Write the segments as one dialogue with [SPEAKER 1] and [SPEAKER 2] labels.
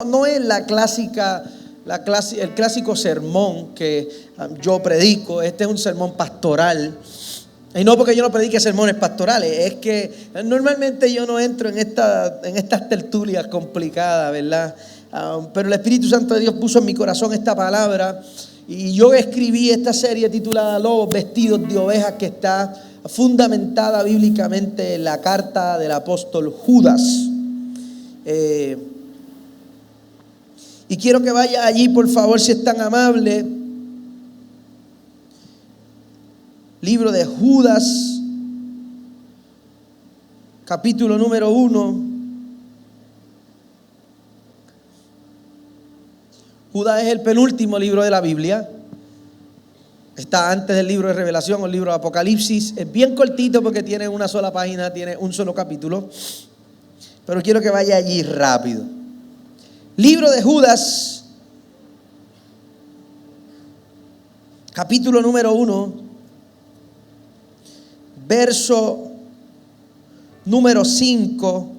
[SPEAKER 1] no es el clásico sermón que yo predico. Este es un sermón pastoral. Y no porque yo no predique sermones pastorales, es que normalmente yo no entro en estas tertulias complicadas, ¿verdad? Pero el Espíritu Santo de Dios puso en mi corazón esta palabra y yo escribí esta serie titulada Lobos vestidos de ovejas, que está fundamentada bíblicamente en la carta del apóstol Judas. Y quiero que vaya allí, por favor, si es tan amable. Libro de Judas, capítulo número 1. Judas es el penúltimo libro de la Biblia. Está antes del libro de Revelación o el libro de Apocalipsis. Es bien cortito porque tiene una sola página, tiene un solo capítulo. Pero quiero que vaya allí rápido. Libro de Judas, capítulo número 1. Verso número 5.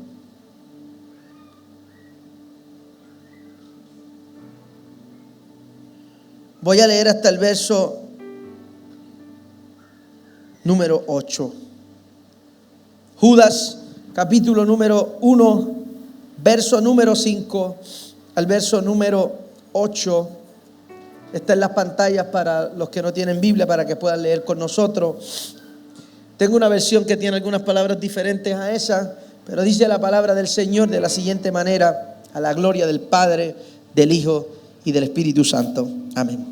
[SPEAKER 1] Voy a leer hasta el verso número 8. Judas, capítulo número 1, verso número 5 al verso número 8. Está en las pantallas para los que no tienen Biblia, para que puedan leer con nosotros. Tengo una versión que tiene algunas palabras diferentes a esa, pero dice la palabra del Señor de la siguiente manera: a la gloria del Padre, del Hijo y del Espíritu Santo. Amén.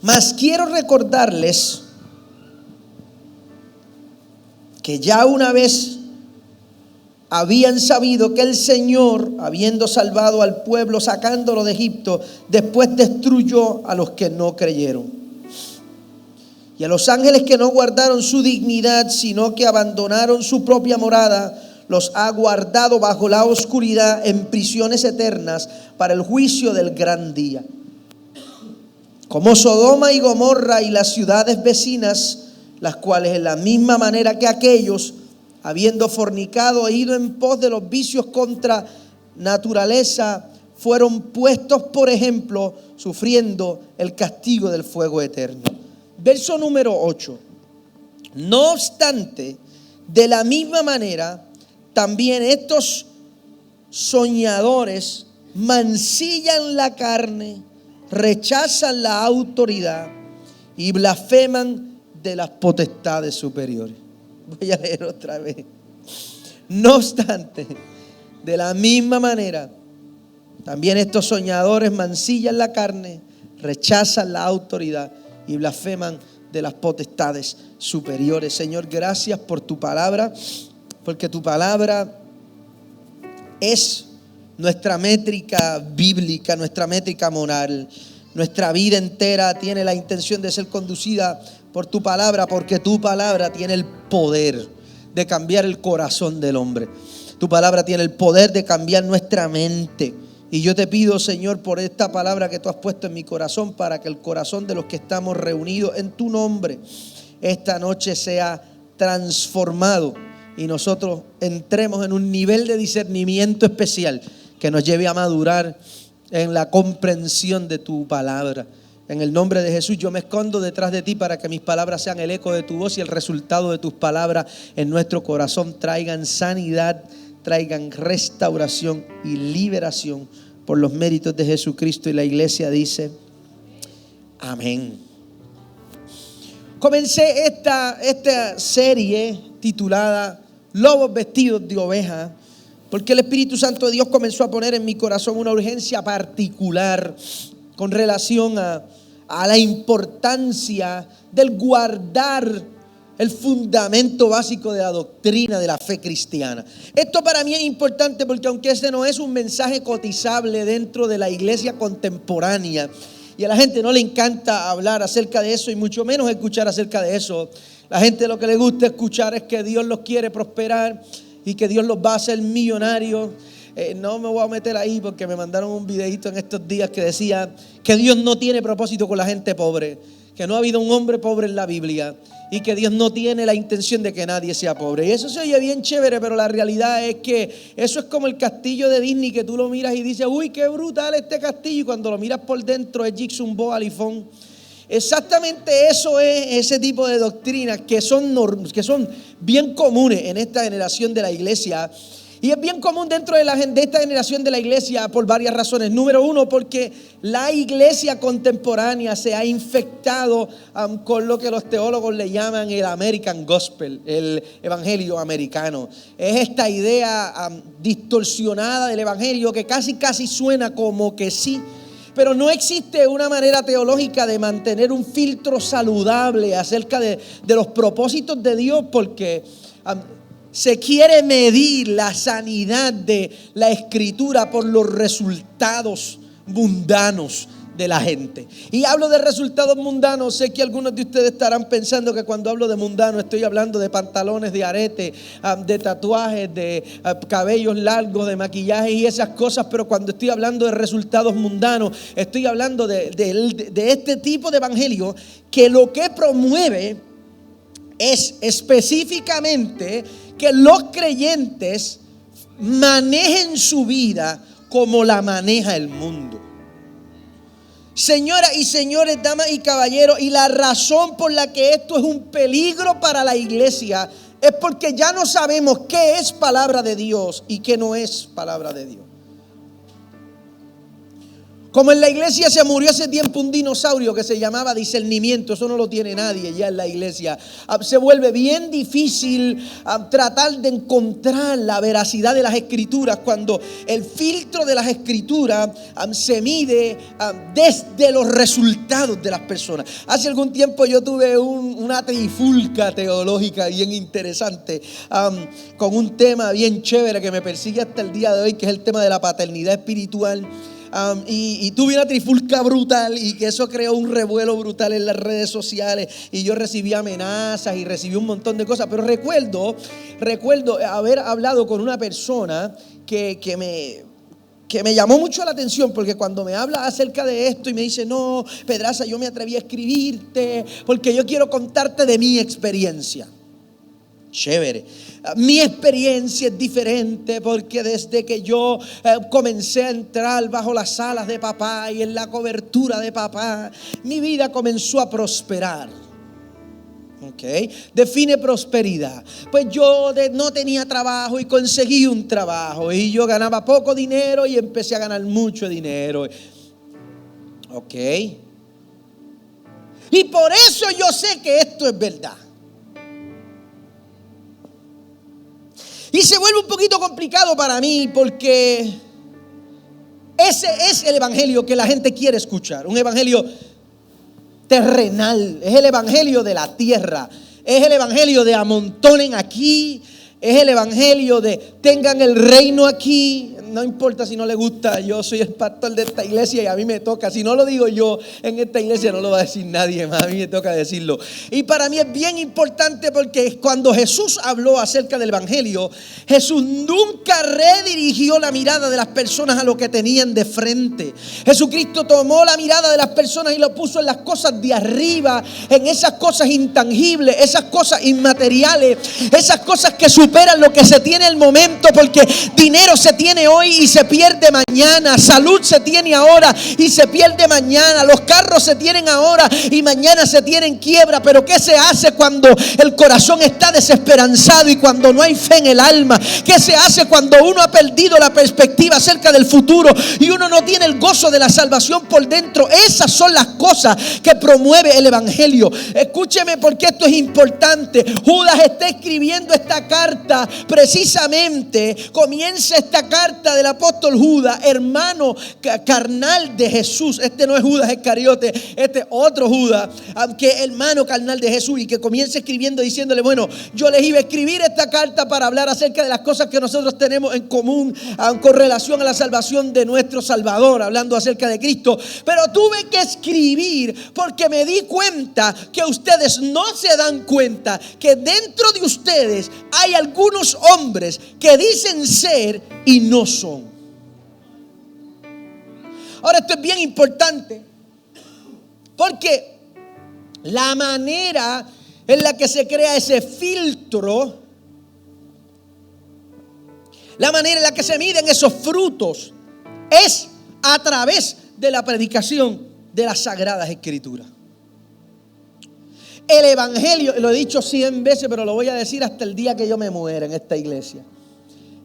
[SPEAKER 1] Mas quiero recordarles que ya una vez habían sabido que el Señor, habiendo salvado al pueblo, sacándolo de Egipto, después destruyó a los que no creyeron. Y a los ángeles que no guardaron su dignidad, sino que abandonaron su propia morada, los ha guardado bajo la oscuridad en prisiones eternas para el juicio del gran día. Como Sodoma y Gomorra y las ciudades vecinas, las cuales en la misma manera que aquellos, habiendo fornicado e ido en pos de los vicios contra naturaleza, fueron puestos por ejemplo, sufriendo el castigo del fuego eterno. Verso número 8. No obstante, de la misma manera, también estos soñadores mancillan la carne, rechazan la autoridad y blasfeman de las potestades superiores. Voy a leer otra vez. No obstante, de la misma manera, también estos soñadores mancillan la carne, rechazan la autoridad y blasfeman de las potestades superiores. Señor, gracias por tu palabra, porque tu palabra es nuestra métrica bíblica, nuestra métrica moral. Nuestra vida entera tiene la intención de ser conducida por tu palabra, porque tu palabra tiene el poder de cambiar el corazón del hombre. Tu palabra tiene el poder de cambiar nuestra mente. Y yo te pido, Señor, por esta palabra que tú has puesto en mi corazón, para que el corazón de los que estamos reunidos en tu nombre esta noche sea transformado y nosotros entremos en un nivel de discernimiento especial que nos lleve a madurar en la comprensión de tu palabra. En el nombre de Jesús yo me escondo detrás de ti para que mis palabras sean el eco de tu voz y el resultado de tus palabras en nuestro corazón traigan sanidad, traigan restauración y liberación por los méritos de Jesucristo. Y la iglesia dice amén. Comencé esta serie titulada Lobos vestidos de oveja, porque el Espíritu Santo de Dios comenzó a poner en mi corazón una urgencia particular con relación a la importancia del guardar el fundamento básico de la doctrina de la fe cristiana. Esto para mí es importante porque aunque este no es un mensaje cotizable dentro de la iglesia contemporánea, y a la gente no le encanta hablar acerca de eso y mucho menos escuchar acerca de eso. La gente lo que le gusta escuchar es que Dios los quiere prosperar y que Dios los va a hacer millonarios. No me voy a meter ahí porque me mandaron un videito en estos días que decía que Dios no tiene propósito con la gente pobre, que no ha habido un hombre pobre en la Biblia y que Dios no tiene la intención de que nadie sea pobre. Y eso se oye bien chévere, pero la realidad es que eso es como el castillo de Disney, que tú lo miras y dices, uy, qué brutal este castillo, y cuando lo miras por dentro es Jigsaw Boa Alifón. Exactamente eso es ese tipo de doctrinas que son bien comunes en esta generación de la iglesia. Y es bien común dentro de esta generación de la iglesia por varias razones. Número uno, porque la iglesia contemporánea se ha infectado con lo que los teólogos le llaman el American Gospel, el evangelio americano. Es esta idea distorsionada del evangelio que casi suena como que sí. Pero no existe una manera teológica de mantener un filtro saludable acerca de los propósitos de Dios, porque se quiere medir la sanidad de la Escritura por los resultados mundanos de la gente. Y hablo de resultados mundanos. Sé que algunos de ustedes estarán pensando que cuando hablo de mundano estoy hablando de pantalones de arete, de tatuajes, de cabellos largos, de maquillaje y esas cosas. Pero cuando estoy hablando de resultados mundanos, estoy hablando de este tipo de evangelio que lo que promueve es específicamente que los creyentes manejen su vida como la maneja el mundo. Señoras y señores, damas y caballeros, y la razón por la que esto es un peligro para la iglesia es porque ya no sabemos qué es palabra de Dios y qué no es palabra de Dios. Como en la iglesia se murió hace tiempo un dinosaurio que se llamaba discernimiento, eso no lo tiene nadie ya en la iglesia. Se vuelve bien difícil tratar de encontrar la veracidad de las escrituras cuando el filtro de las escrituras se mide desde los resultados de las personas. Hace algún tiempo yo tuve una trifulca teológica bien interesante con un tema bien chévere que me persigue hasta el día de hoy, que es el tema de la paternidad espiritual. Y tuve una trifulca brutal y que eso creó un revuelo brutal en las redes sociales y yo recibí amenazas y recibí un montón de cosas, pero recuerdo haber hablado con una persona que me llamó mucho la atención, porque cuando me habla acerca de esto y me dice, no, Pedraza, yo me atreví a escribirte porque yo quiero contarte de mi experiencia. Chévere. Mi experiencia es diferente porque desde que yo comencé a entrar bajo las alas de papá y en la cobertura de papá, mi vida comenzó a prosperar. Okay. Define prosperidad. Pues yo no tenía trabajo y conseguí un trabajo y yo ganaba poco dinero y empecé a ganar mucho dinero. Ok. Y por eso yo sé que esto es verdad. Y se vuelve un poquito complicado para mí porque ese es el evangelio que la gente quiere escuchar. Un evangelio terrenal, es el evangelio de la tierra, es el evangelio de amontonen aquí, es el evangelio de tengan el reino aquí. No importa si no le gusta, yo soy el pastor de esta iglesia y a mí me toca. Si no lo digo yo en esta iglesia, no lo va a decir nadie más, a mí me toca decirlo. Y para mí es bien importante porque cuando Jesús habló acerca del evangelio, Jesús nunca redirigió la mirada de las personas a lo que tenían de frente. Jesucristo tomó la mirada de las personas y lo puso en las cosas de arriba, en esas cosas intangibles, esas cosas inmateriales, esas cosas que superan lo que se tiene el momento, porque dinero se tiene hoy y se pierde mañana, salud se tiene ahora y se pierde mañana, los carros se tienen ahora y mañana se tienen quiebra. Pero ¿qué se hace cuando el corazón está desesperanzado y cuando no hay fe en el alma? ¿Qué se hace cuando uno ha perdido la perspectiva acerca del futuro y uno no tiene el gozo de la salvación por dentro? Esas son las cosas que promueve el evangelio. Escúcheme, porque esto es importante. Judas está escribiendo esta carta, precisamente comienza esta carta del apóstol Judas, hermano carnal de Jesús. Este no es Judas Iscariote, este es otro Judas, que hermano carnal de Jesús, y que comienza escribiendo diciéndole, bueno, yo les iba a escribir esta carta para hablar acerca de las cosas que nosotros tenemos en común con relación a la salvación de nuestro Salvador, hablando acerca de Cristo, pero tuve que escribir porque me di cuenta que ustedes no se dan cuenta que dentro de ustedes hay algunos hombres que dicen ser y no son. Ahora, esto es bien importante porque La manera en la que se crea ese filtro, la manera en la que se miden esos frutos, es a través de la predicación de las Sagradas Escrituras. El Evangelio, lo he dicho 100 veces, pero lo voy a decir hasta el día que yo me muera en esta iglesia.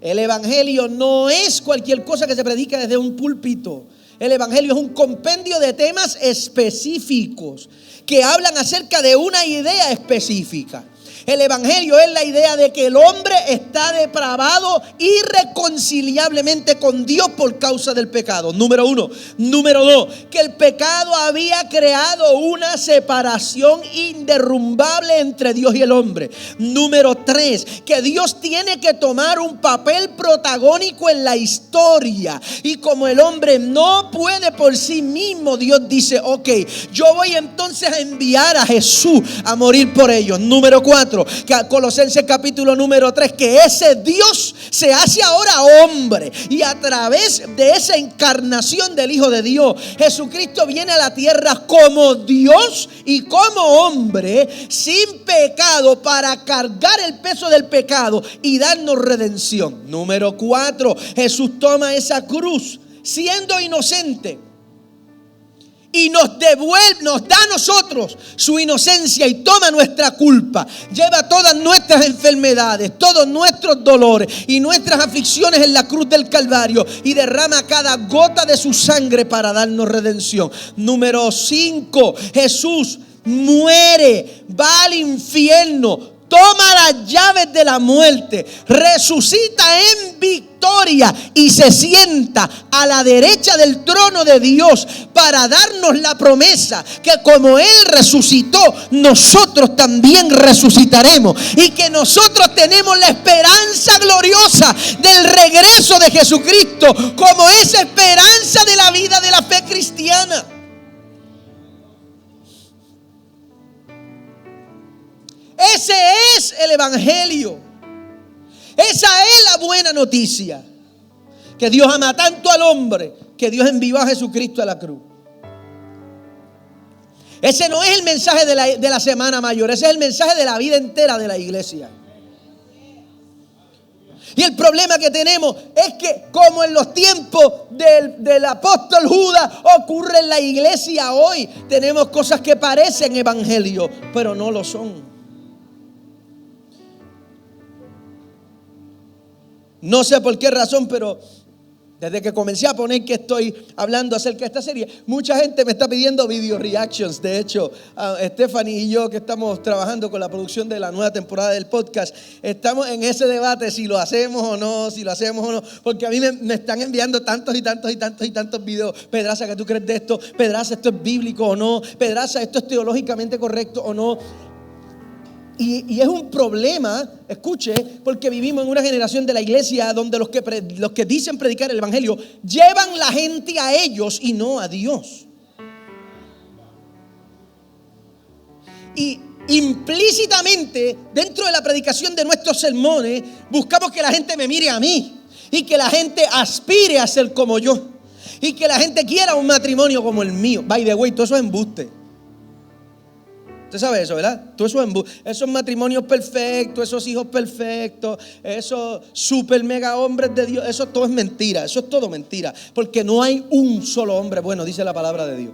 [SPEAKER 1] El Evangelio no es cualquier cosa que se predica desde un púlpito. El Evangelio es un compendio de temas específicos que hablan acerca de una idea específica. El Evangelio es la idea de que el hombre está depravado irreconciliablemente con Dios por causa del pecado. Número 1. Número 2, que el pecado había creado una separación inderrumbable entre Dios y el hombre. Número 3, que Dios tiene que tomar un papel protagónico en la historia. Y como el hombre no puede por sí mismo, Dios dice, ok, yo voy entonces a enviar a Jesús a morir por ellos. Número 4. Colosenses capítulo número 3, que ese Dios se hace ahora hombre, y a través de esa encarnación del Hijo de Dios, Jesucristo viene a la tierra como Dios y como hombre, sin pecado, para cargar el peso del pecado y darnos redención. Número 4, Jesús toma esa cruz siendo inocente y nos devuelve, nos da a nosotros su inocencia y toma nuestra culpa. Lleva todas nuestras enfermedades, todos nuestros dolores y nuestras aflicciones en la cruz del Calvario y derrama cada gota de su sangre para darnos redención. Número 5, Jesús muere, va al infierno, toma las llaves de la muerte, resucita en victoria y se sienta a la derecha del trono de Dios para darnos la promesa que como Él resucitó, nosotros también resucitaremos, y que nosotros tenemos la esperanza gloriosa del regreso de Jesucristo como esa esperanza de la vida de la fe cristiana. Ese es el Evangelio. Esa es la buena noticia. Que Dios ama tanto al hombre que Dios envió a Jesucristo a la cruz. Ese no es el mensaje de la Semana Mayor. Ese es el mensaje de la vida entera de la iglesia. Y el problema que tenemos es que, como en los tiempos del apóstol Judas, ocurre en la iglesia hoy. Tenemos cosas que parecen evangelio, pero no lo son. No sé por qué razón, pero desde que comencé a poner que estoy hablando acerca de esta serie, mucha gente me está pidiendo video reactions. De hecho, Stephanie y yo, que estamos trabajando con la producción de la nueva temporada del podcast, estamos en ese debate si lo hacemos o no, porque a mí me están enviando tantos videos. Pedraza, ¿qué tú crees de esto? Pedraza, ¿esto es bíblico o no? Pedraza, ¿esto es teológicamente correcto o no? Y es un problema, escuche, porque vivimos en una generación de la iglesia donde los que dicen predicar el evangelio llevan la gente a ellos y no a Dios. Y implícitamente, dentro de la predicación de nuestros sermones, buscamos que la gente me mire a mí y que la gente aspire a ser como yo y que la gente quiera un matrimonio como el mío. By the way, todo eso es embuste. Usted sabe eso, ¿verdad? Todo eso esos matrimonios perfectos, esos hijos perfectos, esos super mega hombres de Dios, eso todo es mentira, eso es todo mentira, porque no hay un solo hombre bueno, dice la palabra de Dios.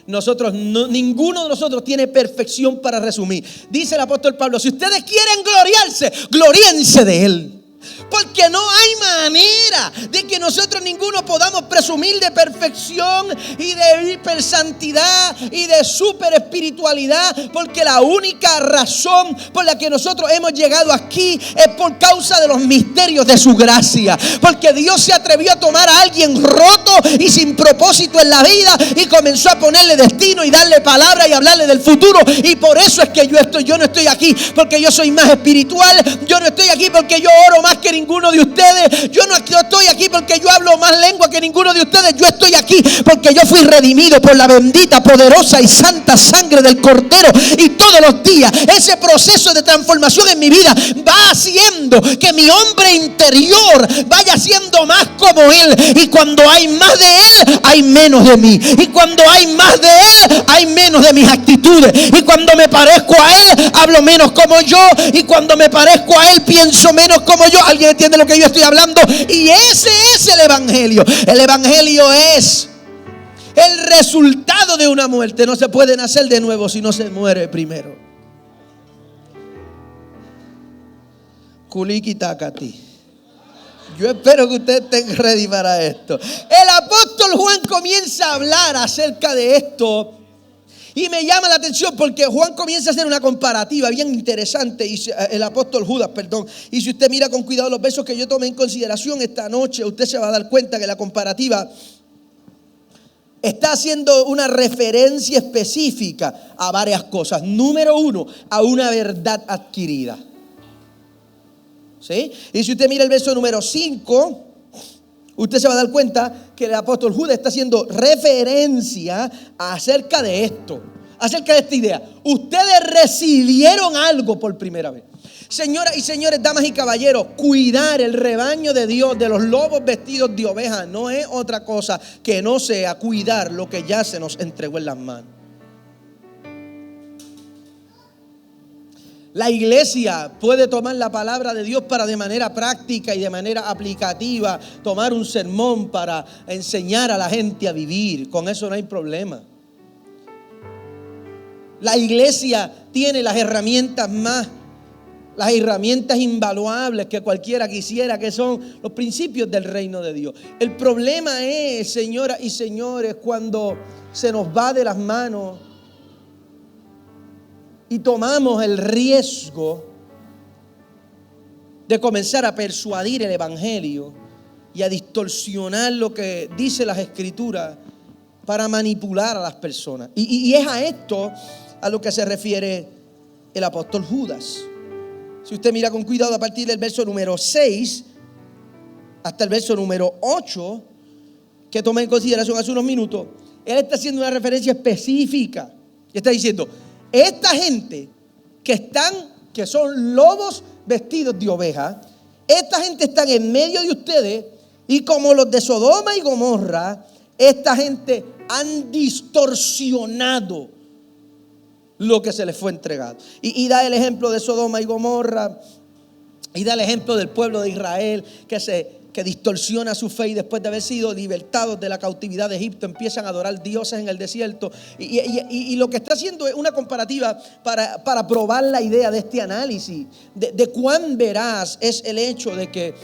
[SPEAKER 1] Ninguno de nosotros tiene perfección para resumir. Dice el apóstol Pablo, si ustedes quieren gloriarse, gloríense de Él. Porque no hay manera de que nosotros ninguno podamos presumir de perfección y de hipersantidad y de super espiritualidad, porque la única razón por la que nosotros hemos llegado aquí es por causa de los misterios de su gracia. Porque Dios se atrevió a tomar a alguien roto y sin propósito en la vida y comenzó a ponerle destino y darle palabra y hablarle del futuro. Y por eso es que yo no estoy aquí porque yo soy más espiritual. Yo no estoy aquí porque yo oro más que ninguno de ustedes. Yo no estoy aquí porque yo hablo más lengua que ninguno de ustedes. Yo estoy aquí porque yo fui redimido por la bendita, poderosa y santa sangre del Cordero. Y todos los días ese proceso de transformación en mi vida va haciendo que mi hombre interior vaya siendo más como Él. Y cuando hay más de Él, hay hay menos de mí. Y cuando hay más de Él, hay menos de mis actitudes. Y cuando me parezco a Él, hablo menos como yo. Y cuando me parezco a Él, pienso menos como yo. ¿Alguien entiende lo que yo estoy hablando? Y ese es el Evangelio. El Evangelio es el resultado de una muerte. No se puede nacer de nuevo si no se muere primero. Kuliki takati. Yo espero que ustedes estén ready para esto. El apóstol Juan comienza a hablar acerca de esto. Y me llama la atención porque Juan comienza a hacer una comparativa bien interesante. Y el apóstol Judas, perdón. Y si usted mira con cuidado los versos que yo tomé en consideración esta noche, usted se va a dar cuenta que la comparativa está haciendo una referencia específica a varias cosas. Número uno, a una verdad adquirida. ¿Sí? Y si usted mira el verso número 5, usted se va a dar cuenta que el apóstol Judas está haciendo referencia acerca de esto, acerca de esta idea. Ustedes recibieron algo por primera vez. Señoras y señores, damas y caballeros, cuidar el rebaño de Dios, de los lobos vestidos de oveja, no es otra cosa que no sea cuidar lo que ya se nos entregó en las manos. La iglesia puede tomar la palabra de Dios para de manera práctica y de manera aplicativa, tomar un sermón para enseñar a la gente a vivir. Con eso no hay problema. La iglesia tiene las herramientas invaluables que cualquiera quisiera, que son los principios del reino de Dios. El problema es, señoras y señores, cuando se nos va de las manos y tomamos el riesgo de comenzar a persuadir el evangelio y a distorsionar lo que dice las escrituras para manipular a las personas. Y es a esto a lo que se refiere el apóstol Judas. Si usted mira con cuidado a partir del verso número 6 hasta el verso número 8, que tomé en consideración hace unos minutos, él está haciendo una referencia específica. Y está diciendo: esta gente que son lobos vestidos de oveja, esta gente está en medio de ustedes, y como los de Sodoma y Gomorra, esta gente han distorsionado lo que se les fue entregado. Y da el ejemplo de Sodoma y Gomorra, y da el ejemplo del pueblo de Israel que distorsiona su fe, y después de haber sido libertados de la cautividad de Egipto empiezan a adorar dioses en el desierto. Y lo que está haciendo es una comparativa para probar la idea de este análisis de cuán veraz es el hecho de que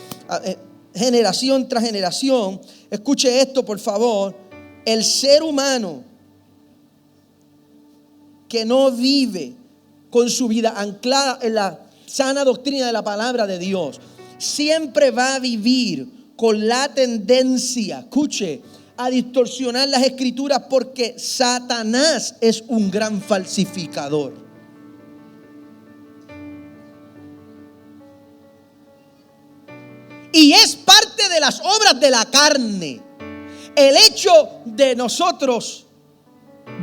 [SPEAKER 1] generación tras generación, escuche esto por favor, el ser humano que no vive con su vida anclada en la sana doctrina de la palabra de Dios, siempre va a vivir con la tendencia, escuche, a distorsionar las escrituras, porque Satanás es un gran falsificador. Y es parte de las obras de la carne el hecho de nosotros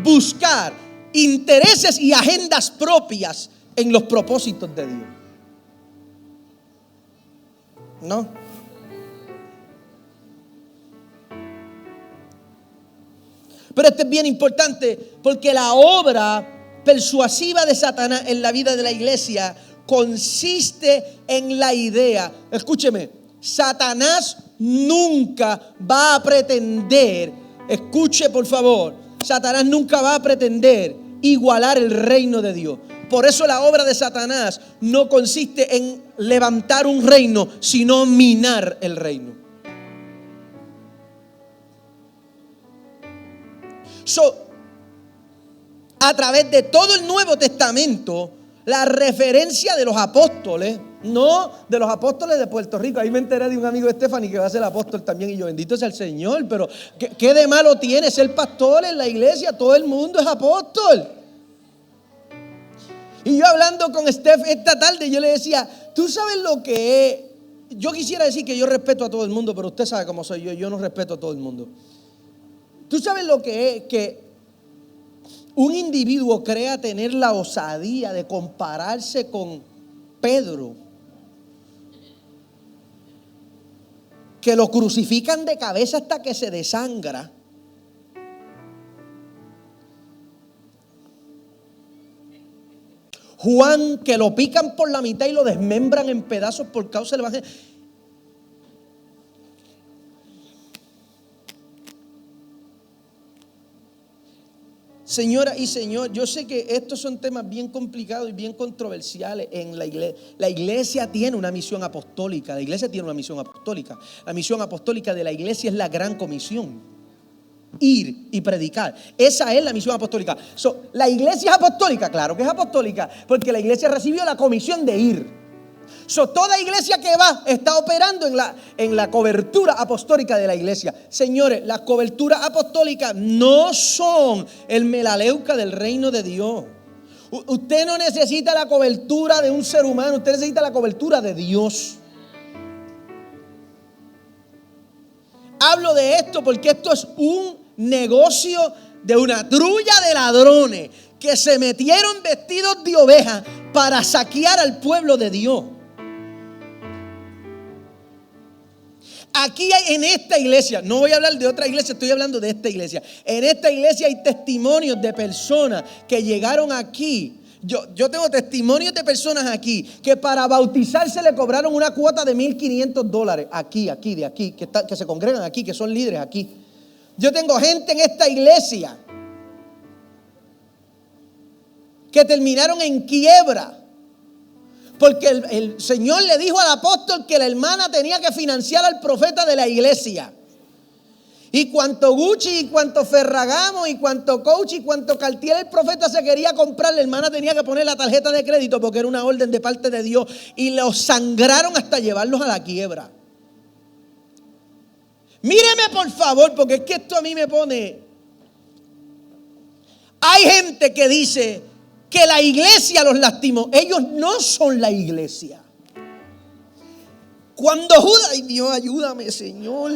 [SPEAKER 1] buscar intereses y agendas propias en los propósitos de Dios. ¿No? Pero esto es bien importante, porque la obra persuasiva de Satanás en la vida de la iglesia consiste en la idea, escúcheme, Satanás nunca va a pretender, escuche por favor, Satanás nunca va a pretender igualar el reino de Dios. Por eso la obra de Satanás no consiste en levantar un reino, sino minar el reino. A través de todo el Nuevo Testamento, la referencia de los apóstoles, no de los apóstoles de Puerto Rico. Ahí me enteré de un amigo de Stephanie que va a ser apóstol también, y yo, bendito sea el Señor, pero ¿qué de malo tiene ser pastor en la iglesia? Todo el mundo es apóstol. Y yo hablando con Steph esta tarde, yo le decía, ¿tú sabes lo que es? Yo quisiera decir que yo respeto a todo el mundo, pero usted sabe cómo soy yo no respeto a todo el mundo. ¿Tú sabes lo que es que un individuo crea tener la osadía de compararse con Pedro, que lo crucifican de cabeza hasta que se desangra, Juan, que lo pican por la mitad y lo desmembran en pedazos por causa del evangelio. Señora y señor, yo sé que estos son temas bien complicados y bien controversiales en la iglesia. La iglesia tiene una misión apostólica. La iglesia tiene una misión apostólica. La misión apostólica de la iglesia es la gran comisión. Ir y predicar. Esa es la misión apostólica. ¿La iglesia es apostólica? Claro que es apostólica, porque la iglesia recibió la comisión de ir. Toda iglesia que va está operando en la cobertura apostólica de la iglesia. Señores, las coberturas apostólicas no son el melaleuca del reino de Dios. Usted no necesita la cobertura de un ser humano, usted necesita la cobertura de Dios. Hablo de esto porque esto es un negocio de una trulla de ladrones que se metieron vestidos de ovejas para saquear al pueblo de Dios. Aquí en esta iglesia, no voy a hablar de otra iglesia, estoy hablando de esta iglesia. En esta iglesia hay testimonios de personas que llegaron aquí. Yo tengo testimonios de personas aquí que para bautizarse le cobraron una cuota de $1,500. Aquí, que se congregan aquí, que son líderes aquí. Yo tengo gente en esta iglesia que terminaron en quiebra. Porque el Señor le dijo al apóstol que la hermana tenía que financiar al profeta de la iglesia. Y cuanto Gucci, y cuanto Ferragamo, y cuanto Coach, y cuanto Cartier el profeta se quería comprar, la hermana tenía que poner la tarjeta de crédito porque era una orden de parte de Dios. Y los sangraron hasta llevarlos a la quiebra. Míreme por favor, porque es que esto a mí me pone. Hay gente que dice que la iglesia los lastimó. Ellos no son la iglesia. Cuando Judas, ay Dios, ayúdame, Señor.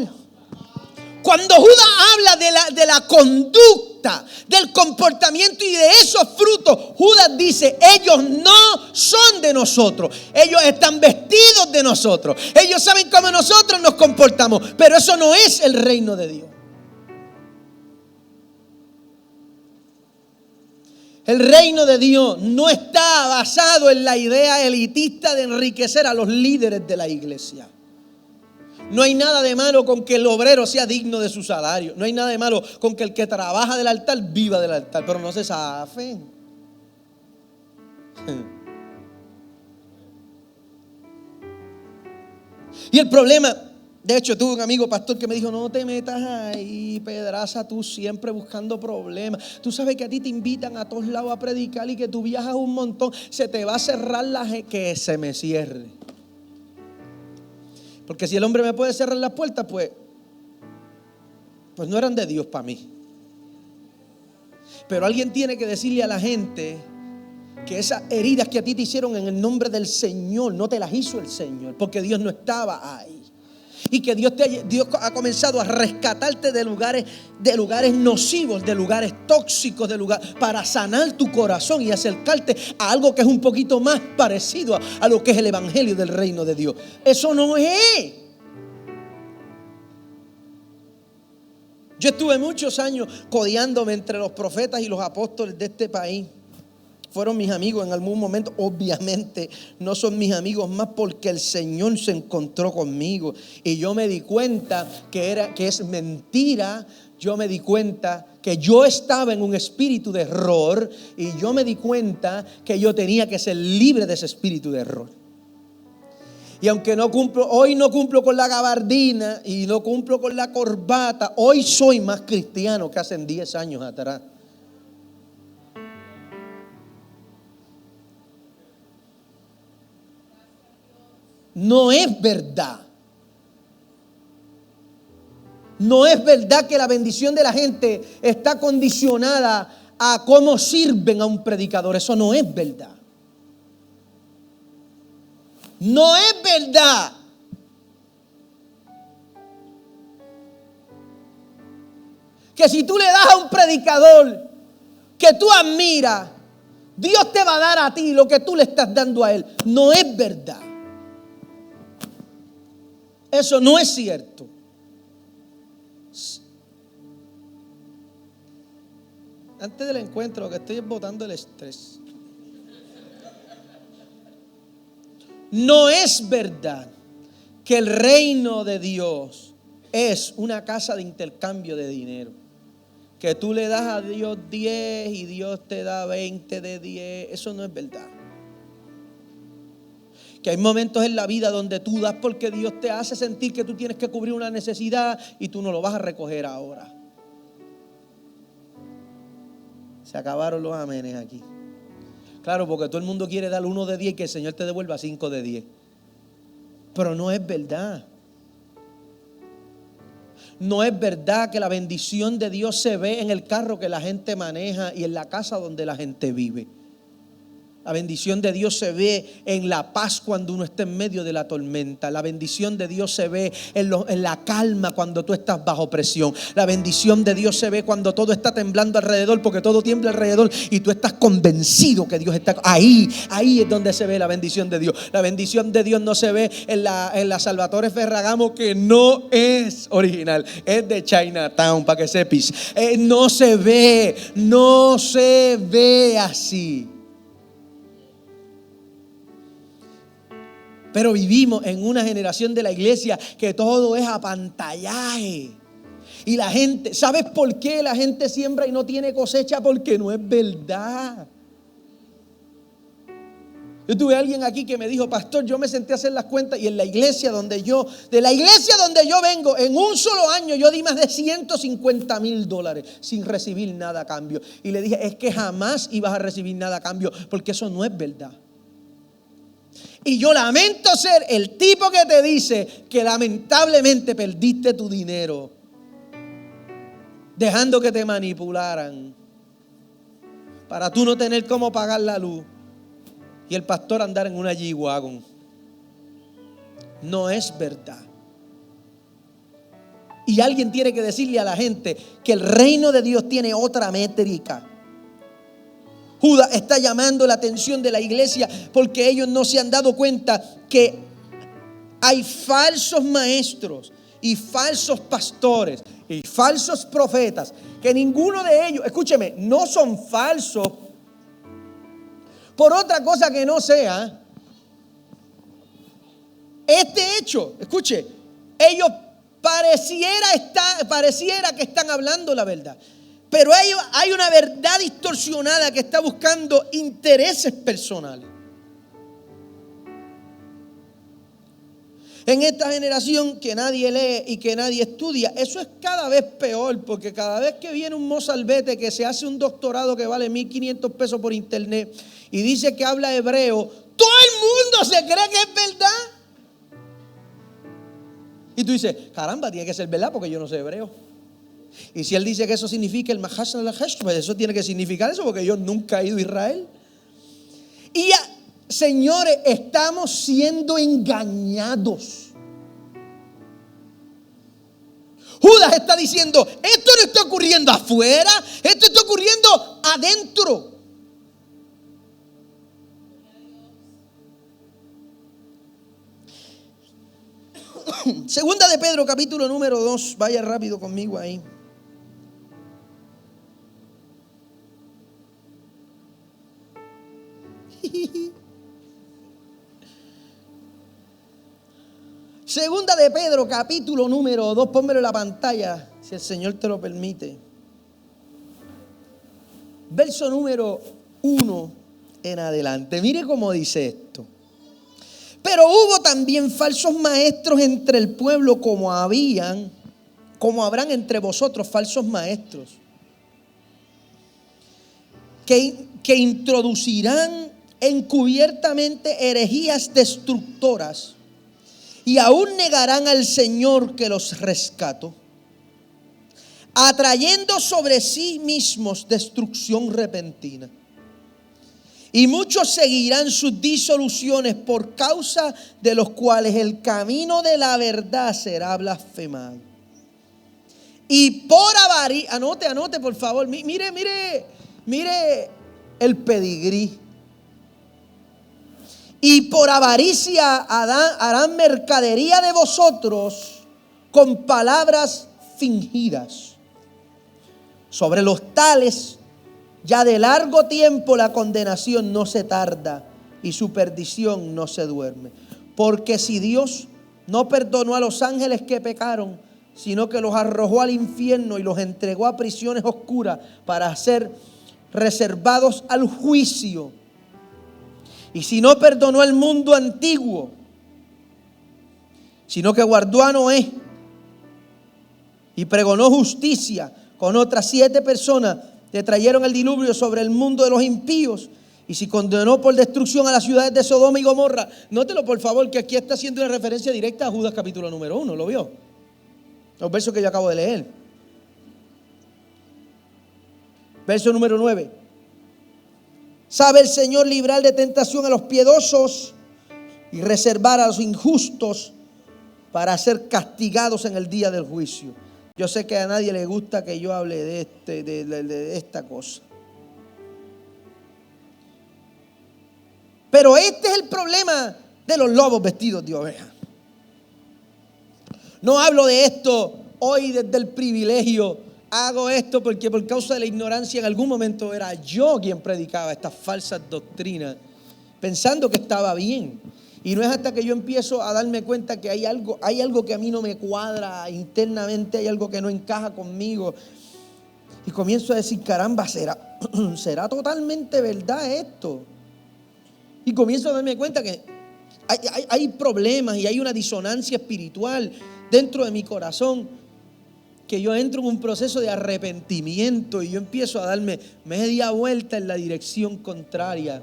[SPEAKER 1] Cuando Judas habla de la conducta, del comportamiento y de esos frutos, Judas dice, ellos no son de nosotros. Ellos están vestidos de nosotros. Ellos saben cómo nosotros nos comportamos, pero eso no es el reino de Dios. El reino de Dios no está basado en la idea elitista de enriquecer a los líderes de la iglesia. No hay nada de malo con que el obrero sea digno de su salario. No hay nada de malo con que el que trabaja del altar viva del altar, pero no se zafen. Y el problema, de hecho, tuve un amigo pastor que me dijo, no te metas ahí, Pedraza, tú siempre buscando problemas. Tú sabes que a ti te invitan a todos lados a predicar y que tú viajas un montón. Se te va a cerrar que se me cierre. Porque si el hombre me puede cerrar las puertas, pues no eran de Dios para mí. Pero alguien tiene que decirle a la gente que esas heridas que a ti te hicieron en el nombre del Señor, no te las hizo el Señor, porque Dios no estaba ahí. Y que Dios ha comenzado a rescatarte de lugares nocivos, de lugares tóxicos, para sanar tu corazón y acercarte a algo que es un poquito más parecido a lo que es el evangelio del reino de Dios. Eso no es. Yo estuve muchos años codeándome entre los profetas y los apóstoles de este país. Fueron mis amigos en algún momento. Obviamente no son mis amigos más porque el Señor se encontró conmigo. Y yo me di cuenta que es mentira. Yo me di cuenta que yo estaba en un espíritu de error. Y yo me di cuenta que yo tenía que ser libre de ese espíritu de error. Y aunque hoy no cumplo con la gabardina y no cumplo con la corbata, hoy soy más cristiano que hace 10 años atrás. No es verdad. No es verdad que la bendición de la gente está condicionada a cómo sirven a un predicador. Eso no es verdad. No es verdad. Que si tú le das a un predicador que tú admiras, Dios te va a dar a ti lo que tú le estás dando a él. No es verdad. Eso no es cierto. Antes del encuentro, lo que estoy es botando el estrés. No es verdad que el reino de Dios es una casa de intercambio de dinero. Que tú le das a Dios 10 y Dios te da 20 de 10. Eso no es verdad. Que hay momentos en la vida donde tú das porque Dios te hace sentir que tú tienes que cubrir una necesidad y tú no lo vas a recoger ahora. Se acabaron los amenes aquí. Claro, porque todo el mundo quiere dar 1 de 10 y que el Señor te devuelva 5 de 10. Pero no es verdad. No es verdad que la bendición de Dios se ve en el carro que la gente maneja y en la casa donde la gente vive. La bendición de Dios se ve en la paz cuando uno está en medio de la tormenta. La bendición de Dios se ve en la calma cuando tú estás bajo presión. La bendición de Dios se ve cuando todo está temblando alrededor, porque todo tiembla alrededor y tú estás convencido que Dios está ahí. Ahí es donde se ve la bendición de Dios. La bendición de Dios no se ve en la Salvatore Ferragamo, que no es original, es de Chinatown, para que sepis. No se ve así. Pero vivimos en una generación de la iglesia que todo es apantallaje. Y la gente, ¿sabes por qué la gente siembra y no tiene cosecha? Porque no es verdad. Yo tuve a alguien aquí que me dijo: pastor, yo me senté a hacer las cuentas y en la iglesia de la iglesia donde yo vengo, en un solo año yo di más de $150,000 sin recibir nada a cambio. Y le dije: es que jamás ibas a recibir nada a cambio, porque eso no es verdad. Y yo lamento ser el tipo que te dice que lamentablemente perdiste tu dinero dejando que te manipularan para tú no tener cómo pagar la luz y el pastor andar en una G-Wagon. No es verdad. Y alguien tiene que decirle a la gente que el reino de Dios tiene otra métrica. Judas está llamando la atención de la iglesia porque ellos no se han dado cuenta que hay falsos maestros y falsos pastores y falsos profetas, que ninguno de ellos, escúcheme, no son falsos por otra cosa que no sea este hecho. Escuche, ellos pareciera que están hablando la verdad, pero hay una verdad distorsionada que está buscando intereses personales. En esta generación que nadie lee y que nadie estudia, eso es cada vez peor, porque cada vez que viene un mozalbete que se hace un doctorado que vale $1,500 por internet y dice que habla hebreo, todo el mundo se cree que es verdad. Y tú dices: caramba, tiene que ser verdad porque yo no sé hebreo. Y si él dice que eso significa el Mahash al-Hash, pues eso tiene que significar eso, porque yo nunca he ido a Israel. Y ya, señores, estamos siendo engañados. Judas está diciendo: esto no está ocurriendo afuera, esto está ocurriendo adentro. Segunda de Pedro, capítulo número 2. Vaya rápido conmigo ahí. Segunda de Pedro, capítulo número 2. Pónmelo en la pantalla, si el Señor te lo permite. Verso número 1 en adelante. Mire cómo dice esto. Pero hubo también falsos maestros entre el pueblo, como habrán entre vosotros falsos maestros, que introducirán encubiertamente herejías destructoras y aún negarán al Señor que los rescató, atrayendo sobre sí mismos destrucción repentina. Y muchos seguirán sus disoluciones, por causa de los cuales el camino de la verdad será blasfemado. Y por avaría, anote por favor, mire el pedigrí. Y por avaricia harán mercadería de vosotros con palabras fingidas. Sobre los tales, ya de largo tiempo la condenación no se tarda, y su perdición no se duerme. Porque si Dios no perdonó a los ángeles que pecaron, sino que los arrojó al infierno y los entregó a prisiones oscuras para ser reservados al juicio. Y si no perdonó al mundo antiguo, sino que guardó a Noé y pregonó justicia con otras 7 personas que trajeron el diluvio sobre el mundo de los impíos, y si condenó por destrucción a las ciudades de Sodoma y Gomorra. Nótelo por favor que aquí está haciendo una referencia directa a Judas capítulo número 1, ¿lo vio? Los versos que yo acabo de leer. Verso número 9. Sabe el Señor librar de tentación a los piedosos y reservar a los injustos para ser castigados en el día del juicio. Yo sé que a nadie le gusta que yo hable de esta cosa. Pero este es el problema de los lobos vestidos de oveja. No hablo de esto hoy desde el privilegio. Hago esto porque por causa de la ignorancia en algún momento era yo quien predicaba estas falsas doctrinas, pensando que estaba bien. Y no es hasta que yo empiezo a darme cuenta que hay algo que a mí no me cuadra internamente, hay algo que no encaja conmigo. Y comienzo a decir, caramba, ¿será totalmente verdad esto? Y comienzo a darme cuenta que hay problemas y hay una disonancia espiritual dentro de mi corazón, que yo entro en un proceso de arrepentimiento y yo empiezo a darme media vuelta en la dirección contraria.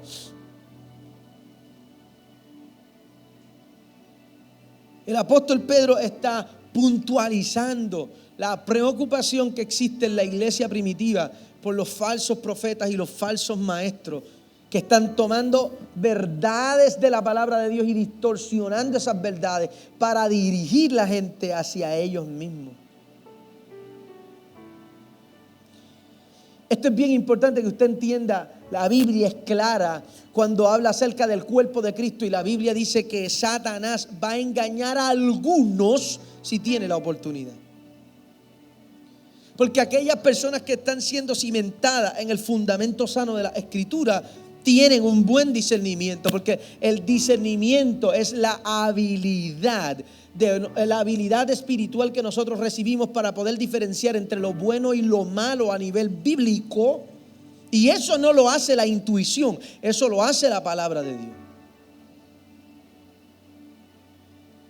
[SPEAKER 1] El apóstol Pedro está puntualizando la preocupación que existe en la iglesia primitiva por los falsos profetas y los falsos maestros que están tomando verdades de la palabra de Dios y distorsionando esas verdades para dirigir la gente hacia ellos mismos. Esto es bien importante que usted entienda. La Biblia es clara cuando habla acerca del cuerpo de Cristo, y la Biblia dice que Satanás va a engañar a algunos si tiene la oportunidad. Porque aquellas personas que están siendo cimentadas en el fundamento sano de la Escritura tienen un buen discernimiento, porque el discernimiento es la habilidad espiritual que nosotros recibimos para poder diferenciar entre lo bueno y lo malo a nivel bíblico. Y eso no lo hace la intuición, eso lo hace la palabra de Dios.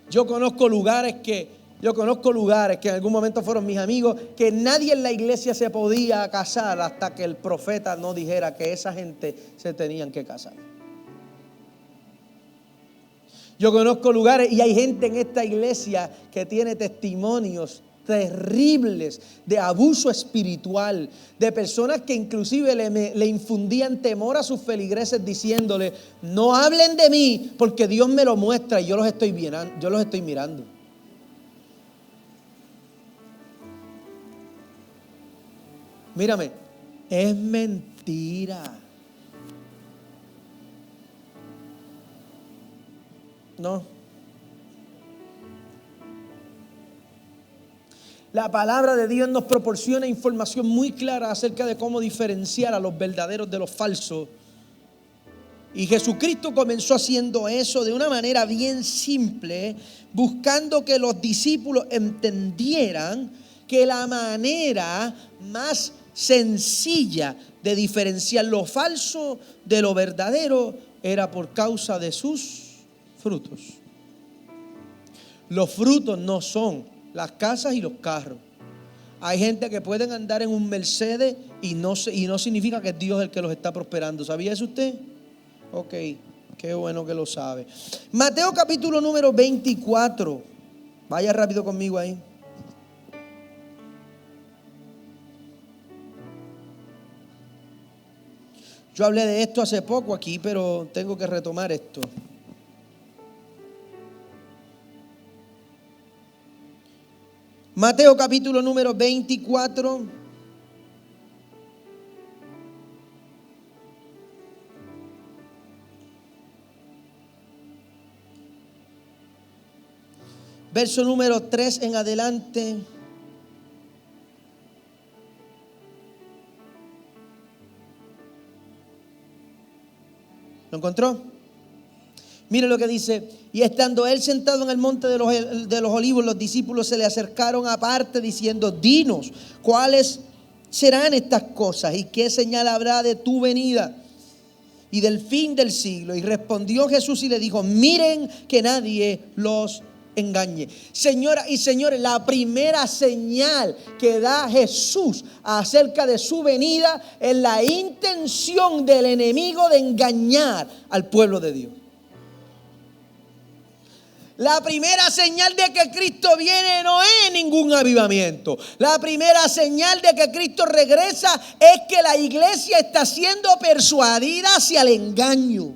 [SPEAKER 1] Yo conozco lugares que en algún momento fueron mis amigos, que nadie en la iglesia se podía casar hasta que el profeta no dijera que esa gente se tenían que casar. Yo conozco lugares y hay gente en esta iglesia que tiene testimonios terribles de abuso espiritual, de personas que inclusive le infundían temor a sus feligreses diciéndole: no hablen de mí porque Dios me lo muestra y yo los estoy mirando. Mírame, es mentira. No. La palabra de Dios nos proporciona información muy clara acerca de cómo diferenciar a los verdaderos de los falsos. Y Jesucristo comenzó haciendo eso de una manera bien simple, buscando que los discípulos entendieran que la manera más sencilla de diferenciar lo falso de lo verdadero era por causa de sus frutos. Los frutos no son las casas y los carros. Hay gente que pueden andar en un Mercedes y no significa que es Dios el que los está prosperando. ¿Sabía eso usted? Ok, qué bueno que lo sabe. Mateo capítulo número 24. Vaya rápido conmigo ahí. Yo hablé de esto hace poco aquí, pero tengo que retomar esto. Mateo capítulo número 24. Verso número 3 en adelante. ¿Lo encontró? Mire lo que dice: y estando él sentado en el monte de los olivos, los discípulos se le acercaron aparte diciendo: dinos, ¿cuáles serán estas cosas? ¿Y qué señal habrá de tu venida y del fin del siglo? Y respondió Jesús y le dijo: miren que nadie los engañe. Señoras y señores, la primera señal que da Jesús acerca de su venida es la intención del enemigo de engañar al pueblo de Dios. La primera señal de que Cristo viene no es ningún avivamiento. La primera señal de que Cristo regresa es que la iglesia está siendo persuadida hacia el engaño.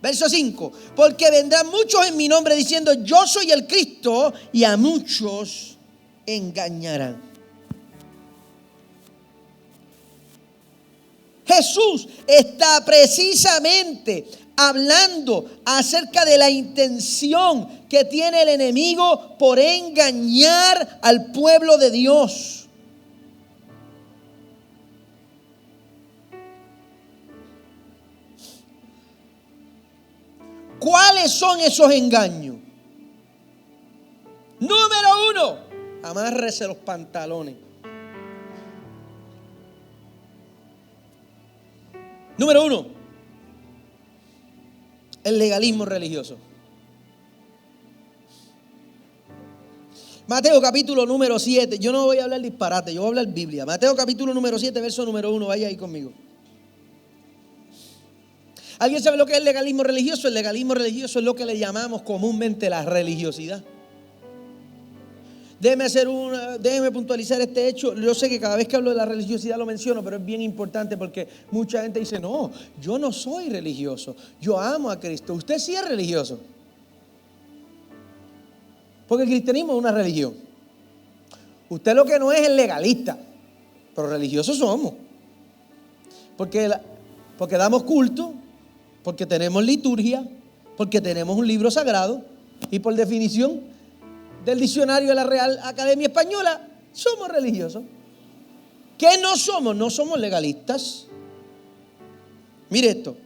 [SPEAKER 1] Verso 5: porque vendrán muchos en mi nombre diciendo: yo soy el Cristo, y a muchos engañarán. Jesús está precisamente hablando acerca de la intención que tiene el enemigo por engañar al pueblo de Dios. ¿Cuáles son esos engaños? Número 1, amárrese los pantalones. Número 1, el legalismo religioso. Mateo capítulo número 7. Yo no voy a hablar disparate, yo voy a hablar Biblia. Mateo capítulo número 7, verso número 1. Vaya ahí conmigo. ¿Alguien sabe lo que es el legalismo religioso? El legalismo religioso es lo que le llamamos comúnmente la religiosidad. Déjeme puntualizar este hecho. Yo sé que cada vez que hablo de la religiosidad lo menciono, pero es bien importante porque mucha gente dice: no, yo no soy religioso, yo amo a Cristo. Usted sí es religioso, porque el cristianismo es una religión. Usted lo que no es legalista, pero religiosos somos, porque damos culto, porque tenemos liturgia, porque tenemos un libro sagrado, y por definición del diccionario de la Real Academia Española, somos religiosos. ¿Qué no somos? No somos legalistas. Mire esto.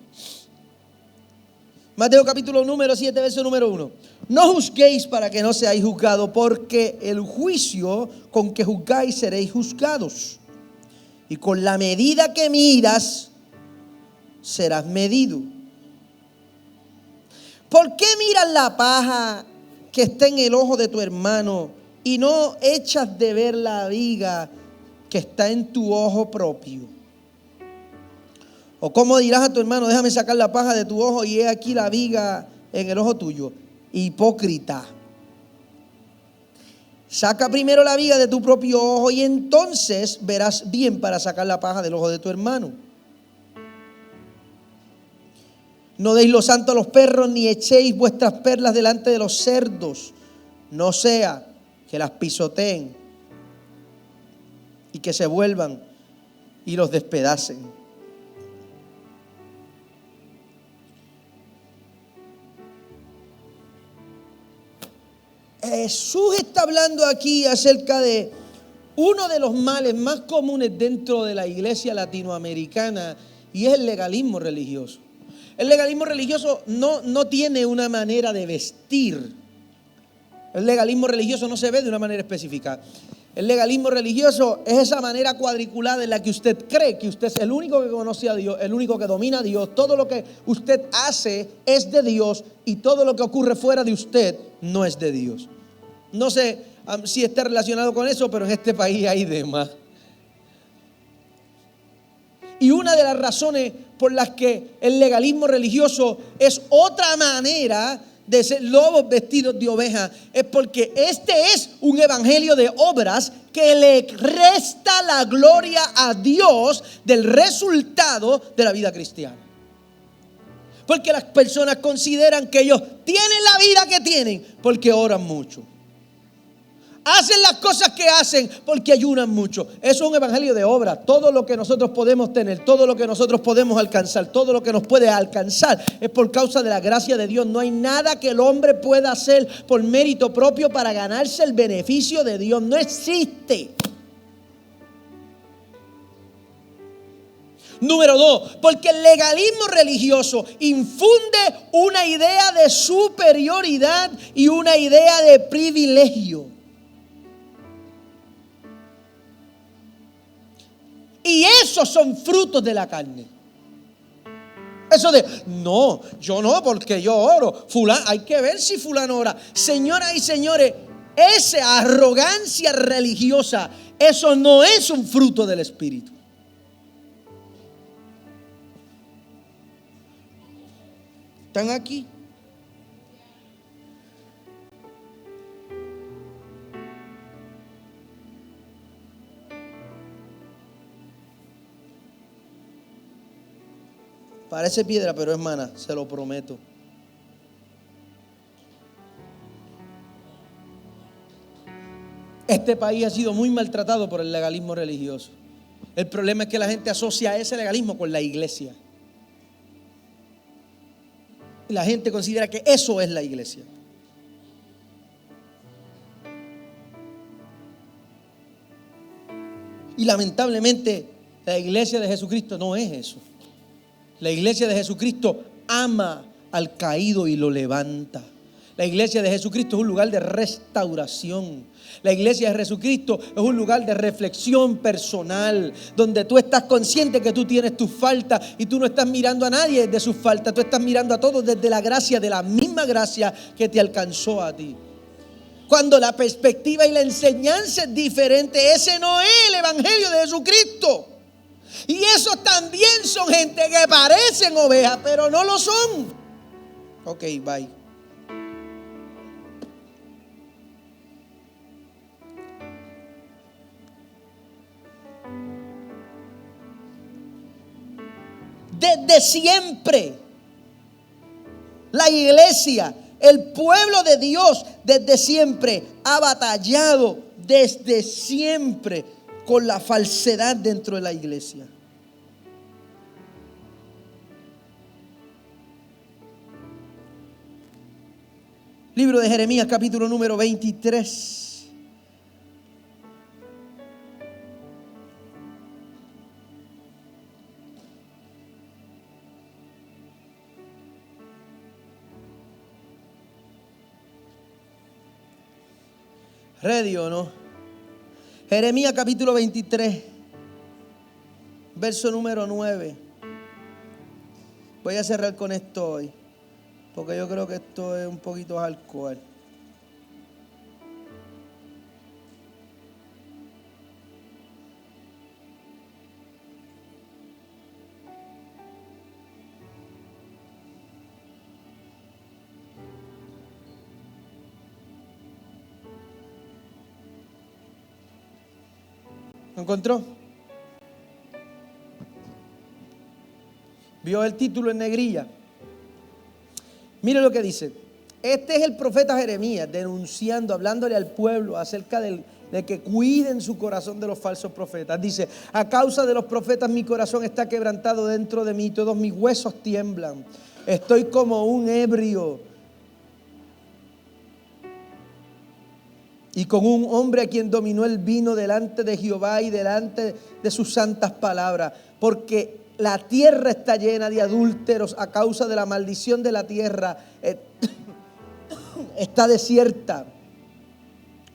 [SPEAKER 1] Mateo capítulo número 7, verso número 1. No juzguéis para que no seáis juzgados, porque el juicio con que juzgáis seréis juzgados. Y con la medida que midas, serás medido. ¿Por qué miras la paja que está en el ojo de tu hermano y no echas de ver la viga que está en tu ojo propio? ¿O cómo dirás a tu hermano: déjame sacar la paja de tu ojo y he aquí la viga en el ojo tuyo? Hipócrita. Saca primero la viga de tu propio ojo y entonces verás bien para sacar la paja del ojo de tu hermano. No deis lo santo a los perros, ni echéis vuestras perlas delante de los cerdos, no sea que las pisoteen y que se vuelvan y los despedacen. Jesús está hablando aquí acerca de uno de los males más comunes dentro de la iglesia latinoamericana, y es el legalismo religioso. El legalismo religioso no tiene una manera de vestir. El legalismo religioso no se ve de una manera específica. El legalismo religioso es esa manera cuadriculada en la que usted cree que usted es el único que conoce a Dios, el único que domina a Dios. Todo lo que usted hace es de Dios y todo lo que ocurre fuera de usted no es de Dios. No sé si está relacionado con eso, pero en este país hay demás. Y una de las razones por las que el legalismo religioso es otra manera de ser lobos vestidos de oveja es porque este es un evangelio de obras que le resta la gloria a Dios del resultado de la vida cristiana. Porque las personas consideran que ellos tienen la vida que tienen porque oran mucho. Hacen las cosas que hacen porque ayunan mucho. Eso es un evangelio de obra. Todo lo que nosotros podemos tener, todo lo que nosotros podemos alcanzar, todo lo que nos puede alcanzar es por causa de la gracia de Dios. No hay nada que el hombre pueda hacer por mérito propio para ganarse el beneficio de Dios. No existe. Número 2, porque el legalismo religioso infunde una idea de superioridad y una idea de privilegio. Y esos son frutos de la carne. Eso de, no, yo no, porque yo oro. Fulano, hay que ver si fulano ora. Señoras y señores, esa arrogancia religiosa, eso no es un fruto del Espíritu. ¿Están aquí? Parece piedra, pero es maná, se lo prometo. Este país ha sido muy maltratado por el legalismo religioso. El problema es que la gente asocia ese legalismo con la iglesia. Y la gente considera que eso es la iglesia. Y lamentablemente la iglesia de Jesucristo no es eso. La iglesia de Jesucristo ama al caído y lo levanta. La iglesia de Jesucristo es un lugar de restauración. La iglesia de Jesucristo es un lugar de reflexión personal, donde tú estás consciente que tú tienes tus faltas y tú no estás mirando a nadie desde sus faltas, tú estás mirando a todos desde la gracia, de la misma gracia que te alcanzó a ti. Cuando la perspectiva y la enseñanza es diferente, ese no es el evangelio de Jesucristo. Y esos también son gente que parecen ovejas, pero no lo son. Ok, bye. Desde siempre, la iglesia, el pueblo de Dios, desde siempre ha batallado, desde siempre, con la falsedad dentro de la iglesia. Libro de Jeremías, capítulo número 23. ¿Ready o no? Jeremías capítulo 23, verso número 9. Voy a cerrar con esto hoy, porque yo creo que esto es un poquito hardcore. ¿Lo encontró? ¿Vio el título en negrilla? Mire lo que dice. Este es el profeta Jeremías denunciando, hablándole al pueblo acerca de que cuiden su corazón de los falsos profetas. Dice: a causa de los profetas mi corazón está quebrantado dentro de mí, todos mis huesos tiemblan. Estoy como un ebrio y con un hombre a quien dominó el vino delante de Jehová y delante de sus santas palabras, porque la tierra está llena de adúlteros a causa de la maldición de la tierra. Está desierta.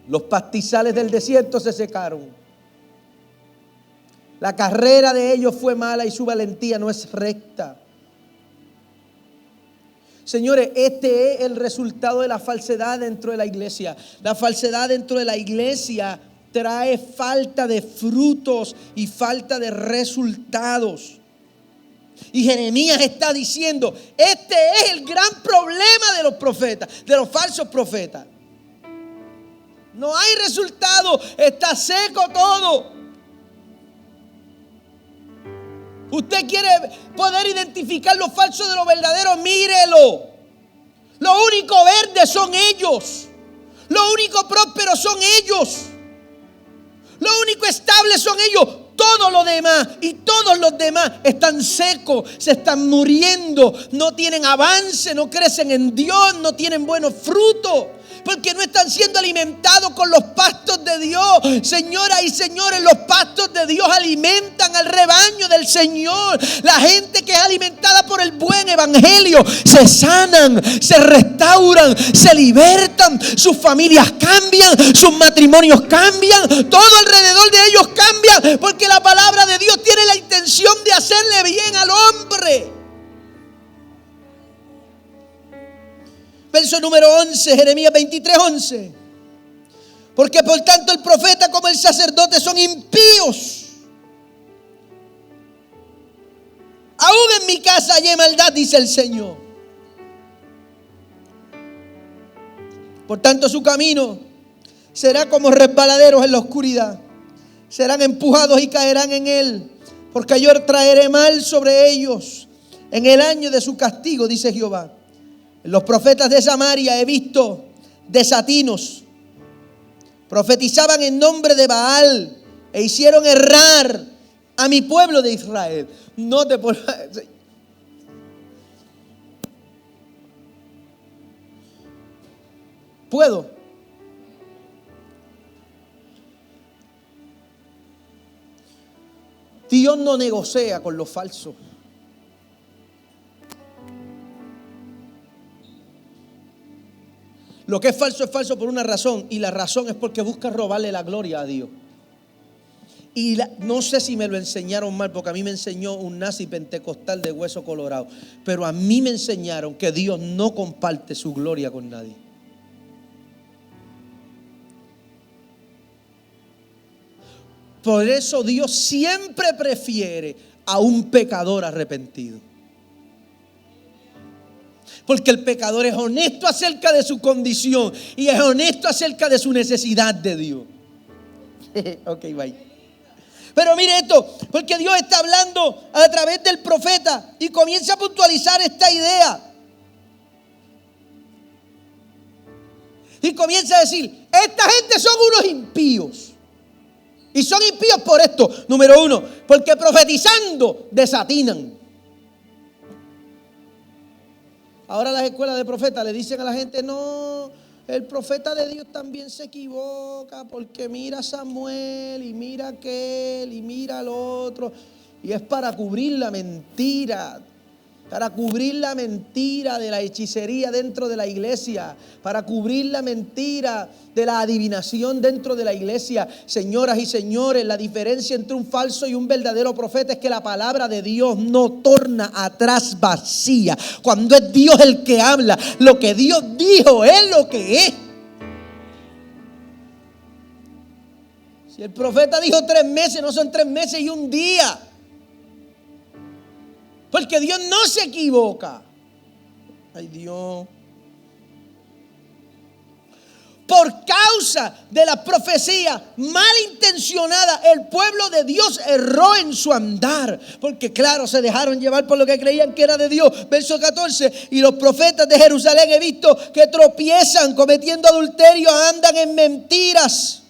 [SPEAKER 1] Los pastizales del desierto se secaron. La carrera de ellos fue mala y su valentía no es recta. Señores, este es el resultado de la falsedad dentro de la iglesia. La falsedad dentro de la iglesia trae falta de frutos y falta de resultados. Y Jeremías está diciendo, este es el gran problema de los profetas, de los falsos profetas. No hay resultado, está seco todo. Usted quiere poder identificar lo falso de lo verdadero, mírelo. Lo único verde son ellos. Lo único próspero son ellos. Lo único estable son ellos. Todo todo lo demás y todos los demás están secos, se están muriendo, no tienen avance, no crecen en Dios, no tienen buenos frutos. Porque no están siendo alimentados con los pastos de Dios. Señoras y señores, los pastos de Dios alimentan al rebaño del Señor. La gente que es alimentada por el buen evangelio se sanan, se restauran, se libertan. Sus familias cambian, sus matrimonios cambian, todo alrededor de ellos cambia. Porque la palabra de Dios tiene la intención de hacerle bien al hombre. Verso número 11, Jeremías 23:11. Porque por tanto el profeta como el sacerdote son impíos. Aún en mi casa hay maldad, dice el Señor. Por tanto su camino será como resbaladeros en la oscuridad. Serán empujados y caerán en él. Porque yo traeré mal sobre ellos en el año de su castigo, dice Jehová. Los profetas de Samaria he visto desatinos. Profetizaban en nombre de Baal e hicieron errar a mi pueblo de Israel. No te puedo... ¿Puedo? Dios no negocia con los falsos. Lo que es falso por una razón, y la razón es porque busca robarle la gloria a Dios. Y no sé si me lo enseñaron mal, porque a mí me enseñó un nazi pentecostal de hueso colorado, pero a mí me enseñaron que Dios no comparte su gloria con nadie. Por eso Dios siempre prefiere a un pecador arrepentido. Porque el pecador es honesto acerca de su condición y es honesto acerca de su necesidad de Dios. Ok, bye. Pero mire esto, porque Dios está hablando a través del profeta y comienza a puntualizar esta idea. Y comienza a decir, esta gente son unos impíos. Y son impíos por esto. Número 1, porque profetizando desatinan. Ahora las escuelas de profetas le dicen a la gente, no, el profeta de Dios también se equivoca porque mira a Samuel y mira a aquel y mira al otro. Y es para cubrir la mentira. Para cubrir la mentira de la hechicería dentro de la iglesia. Para cubrir la mentira de la adivinación dentro de la iglesia. Señoras y señores, la diferencia entre un falso y un verdadero profeta es que la palabra de Dios no torna atrás vacía. Cuando es Dios el que habla, lo que Dios dijo es lo que es. Si el profeta dijo 3 meses, no son 3 meses y un día. Porque Dios no se equivoca. Ay, Dios. Por causa de la profecía malintencionada, el pueblo de Dios erró en su andar. Porque claro, se dejaron llevar por lo que creían que era de Dios. Verso 14. Y los profetas de Jerusalén he visto que tropiezan cometiendo adulterio, andan en mentiras.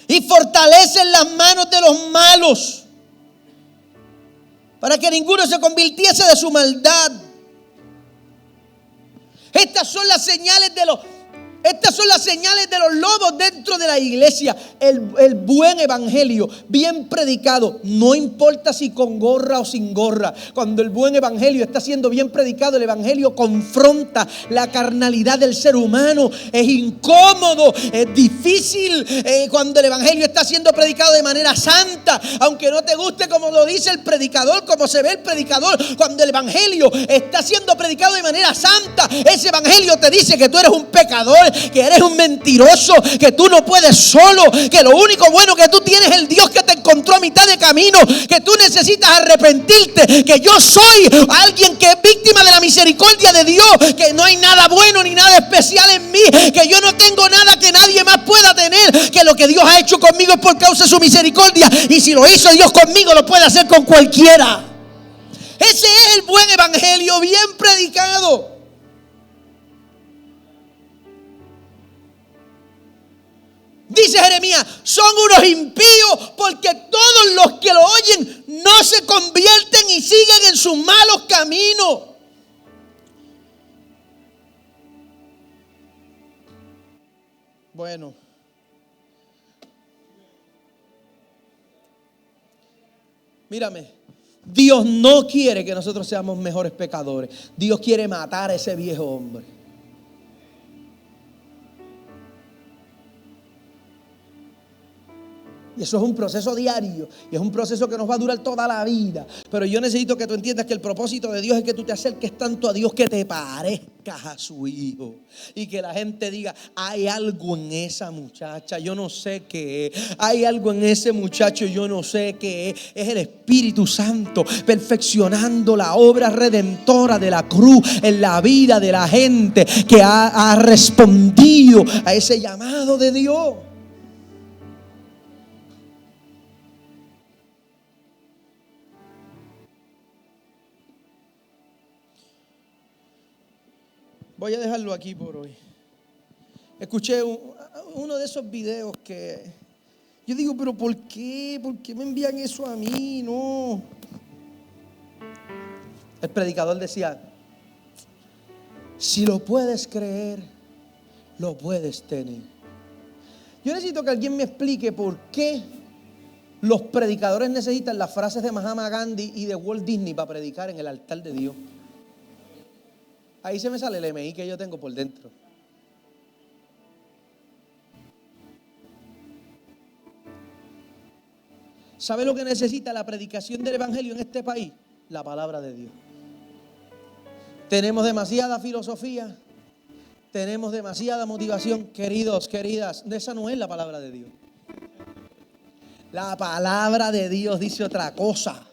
[SPEAKER 1] Y fortalecen las manos de los malos, para que ninguno se convirtiese de su maldad. Estas son las señales de los lobos dentro de la iglesia. El buen evangelio, bien predicado, no importa si con gorra o sin gorra. Cuando el buen evangelio está siendo bien predicado, el evangelio confronta la carnalidad del ser humano. Es incómodo, es difícil cuando el evangelio está siendo predicado de manera santa. Aunque no te guste como lo dice el predicador, como se ve el predicador, cuando el evangelio está siendo predicado de manera santa, ese evangelio te dice que tú eres un pecador, que eres un mentiroso, que tú no puedes solo, que lo único bueno que tú tienes es el Dios que te encontró a mitad de camino, que tú necesitas arrepentirte, que yo soy alguien que es víctima de la misericordia de Dios, que no hay nada bueno ni nada especial en mí, que yo no tengo nada que nadie más pueda tener, que lo que Dios ha hecho conmigo es por causa de su misericordia, y si lo hizo Dios conmigo, lo puede hacer con cualquiera. Ese es el buen evangelio bien predicado. Dice Jeremías, son unos impíos que todos los que lo oyen no se convierten y siguen en sus malos caminos. Bueno, mírame, Dios no quiere que nosotros seamos mejores pecadores. Dios quiere matar a ese viejo hombre. Y eso es un proceso diario. Y es un proceso que nos va a durar toda la vida. Pero yo necesito que tú entiendas que el propósito de Dios es que tú te acerques tanto a Dios que te parezcas a su Hijo. Y que la gente diga, hay algo en esa muchacha, yo no sé qué es. Hay algo en ese muchacho, yo no sé qué es. Es el Espíritu Santo perfeccionando la obra redentora de la cruz en la vida de la gente que ha respondido a ese llamado de Dios. Voy a dejarlo aquí por hoy. Escuché uno de esos videos que yo digo, pero ¿por qué? ¿Por qué me envían eso a mí? No. El predicador decía, si lo puedes creer, lo puedes tener. Yo necesito que alguien me explique por qué los predicadores necesitan las frases de Mahatma Gandhi y de Walt Disney para predicar en el altar de Dios. Ahí se me sale el MI que yo tengo por dentro. ¿Sabe lo que necesita la predicación del evangelio en este país? La palabra de Dios. Tenemos demasiada filosofía, tenemos demasiada motivación. Queridos, queridas, esa no es la palabra de Dios. La palabra de Dios dice otra cosa.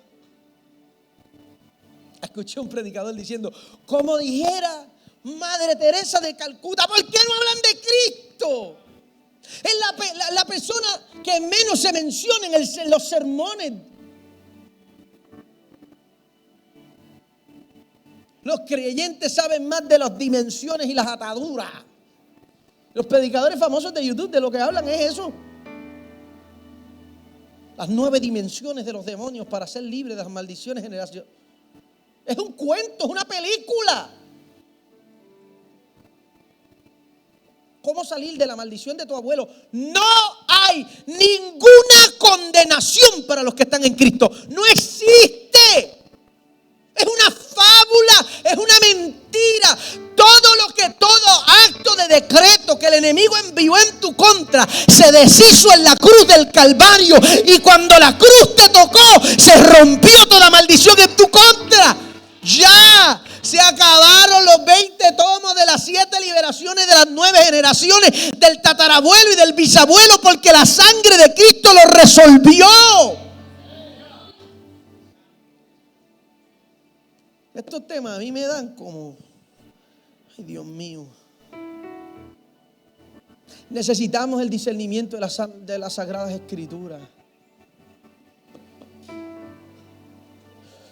[SPEAKER 1] Escuché un predicador diciendo, como dijera Madre Teresa de Calcuta, ¿por qué no hablan de Cristo? Es la persona que menos se menciona en los sermones. Los creyentes saben más de las dimensiones y las ataduras. Los predicadores famosos de YouTube de lo que hablan es eso. Las 9 dimensiones de los demonios para ser libres de las maldiciones generacionales. Es un cuento, es una película. ¿Cómo salir de la maldición de tu abuelo? No hay ninguna condenación para los que están en Cristo. No existe. Es una fábula, es una mentira. Todo acto de decreto que el enemigo envió en tu contra se deshizo en la cruz del Calvario. Y cuando la cruz te tocó, se rompió toda maldición en tu contra. Ya se acabaron los 20 tomos de las 7 liberaciones de las 9 generaciones del tatarabuelo y del bisabuelo, porque la sangre de Cristo lo resolvió. Estos temas a mí me dan como, ay Dios mío. Necesitamos el discernimiento de las Sagradas Escrituras.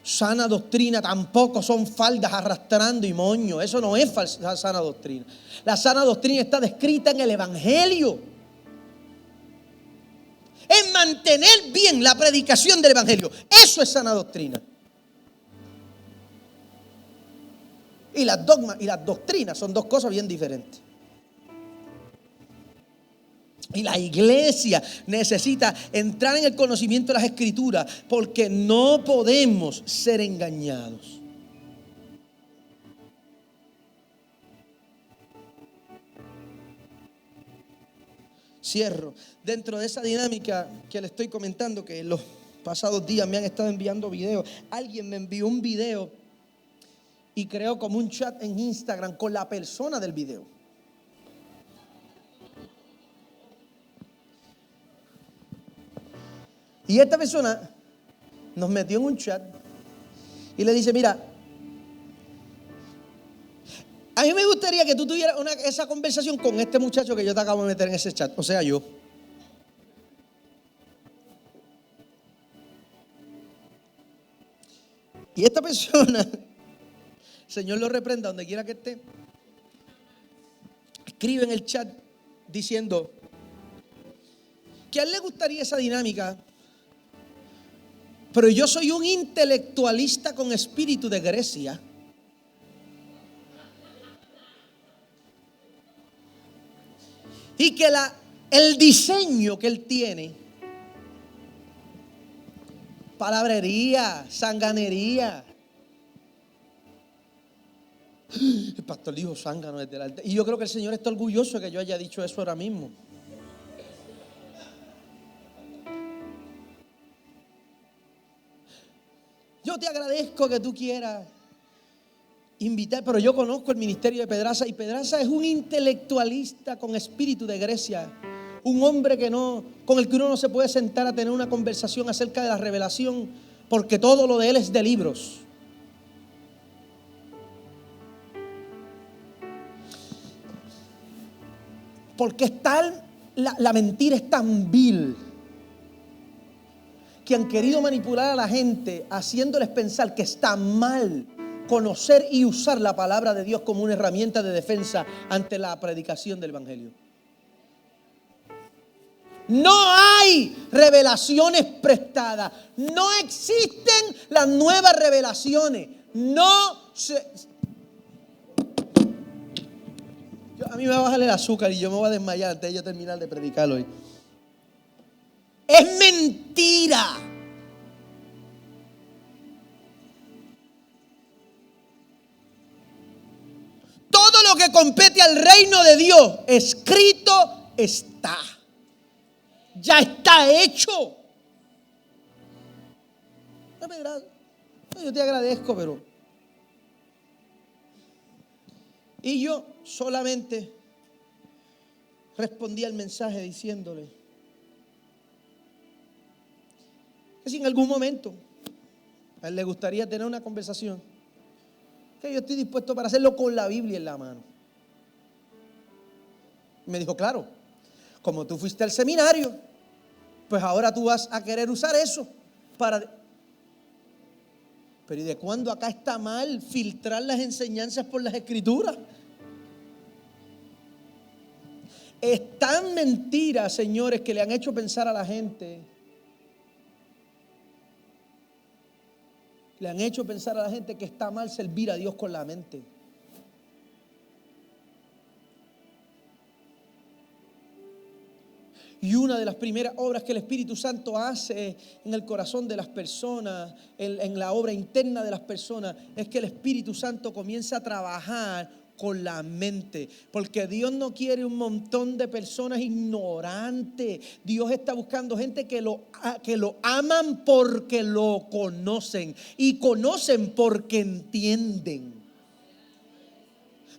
[SPEAKER 1] Sana doctrina tampoco son faldas arrastrando y moño. Eso no es sana doctrina. La sana doctrina está descrita en el Evangelio. Es mantener bien la predicación del Evangelio. Eso es sana doctrina. Y las dogmas y las doctrinas son dos cosas bien diferentes. Y la iglesia necesita entrar en el conocimiento de las Escrituras porque no podemos ser engañados. Cierro. Dentro de esa dinámica que le estoy comentando, que en los pasados días me han estado enviando videos. Alguien me envió un video y creó como un chat en Instagram con la persona del video. Y esta persona nos metió en un chat y le dice, mira, a mí me gustaría que tú tuvieras esa conversación con este muchacho que yo te acabo de meter en ese chat, o sea, yo. Y esta persona, Señor lo reprenda donde quiera que esté, escribe en el chat diciendo que a él le gustaría esa dinámica Pero yo soy un intelectualista con espíritu de Grecia. Y que el diseño que él tiene, palabrería, sanganería. El pastor dijo zángano desde el altar. Y yo creo que el Señor está orgulloso de que yo haya dicho eso ahora mismo. Yo te agradezco que tú quieras invitar, pero yo conozco el ministerio de Pedraza, y Pedraza es un intelectualista con espíritu de Grecia, un hombre con el que uno no se puede sentar a tener una conversación acerca de la revelación, porque todo lo de él es de libros. Porque la mentira es tan vil que han querido manipular a la gente haciéndoles pensar que está mal conocer y usar la palabra de Dios como una herramienta de defensa ante la predicación del evangelio. No hay revelaciones prestadas. No existen las nuevas revelaciones. A mí me va a bajar el azúcar y yo me voy a desmayar antes de yo terminar de predicar hoy. Es mentira. Todo lo que compete al reino de Dios, escrito está. Ya está hecho. Yo te agradezco, pero... Y yo solamente respondí al mensaje diciéndole que si en algún momento a él le gustaría tener una conversación, que yo estoy dispuesto para hacerlo con la Biblia en la mano. Y me dijo, claro, como tú fuiste al seminario, pues ahora tú vas a querer usar eso para... Pero ¿y de cuándo acá está mal filtrar las enseñanzas por las escrituras? Es tan mentira, señores, que le han hecho pensar a la gente. Le han hecho pensar a la gente que está mal servir a Dios con la mente. Y una de las primeras obras que el Espíritu Santo hace en el corazón de las personas, en la obra interna de las personas, es que el Espíritu Santo comienza a trabajar con la mente. Porque Dios no quiere un montón de personas ignorantes. Dios está buscando gente que lo aman porque lo conocen. Y conocen porque entienden.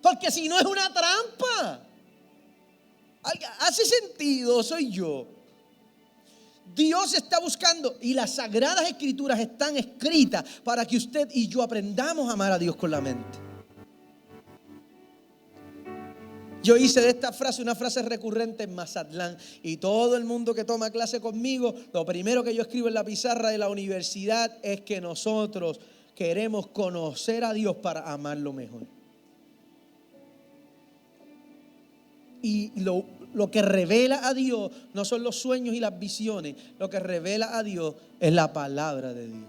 [SPEAKER 1] Porque si no es una trampa. ¿Hace sentido? Soy yo. Dios está buscando, y las sagradas escrituras están escritas para que usted y yo aprendamos a amar a Dios con la mente. Yo hice de esta frase una frase recurrente en Mazatlán, y todo el mundo que toma clase conmigo, lo primero que yo escribo en la pizarra de la universidad es que nosotros queremos conocer a Dios para amarlo mejor. Y lo que revela a Dios no son los sueños y las visiones. Lo que revela a Dios es la palabra de Dios.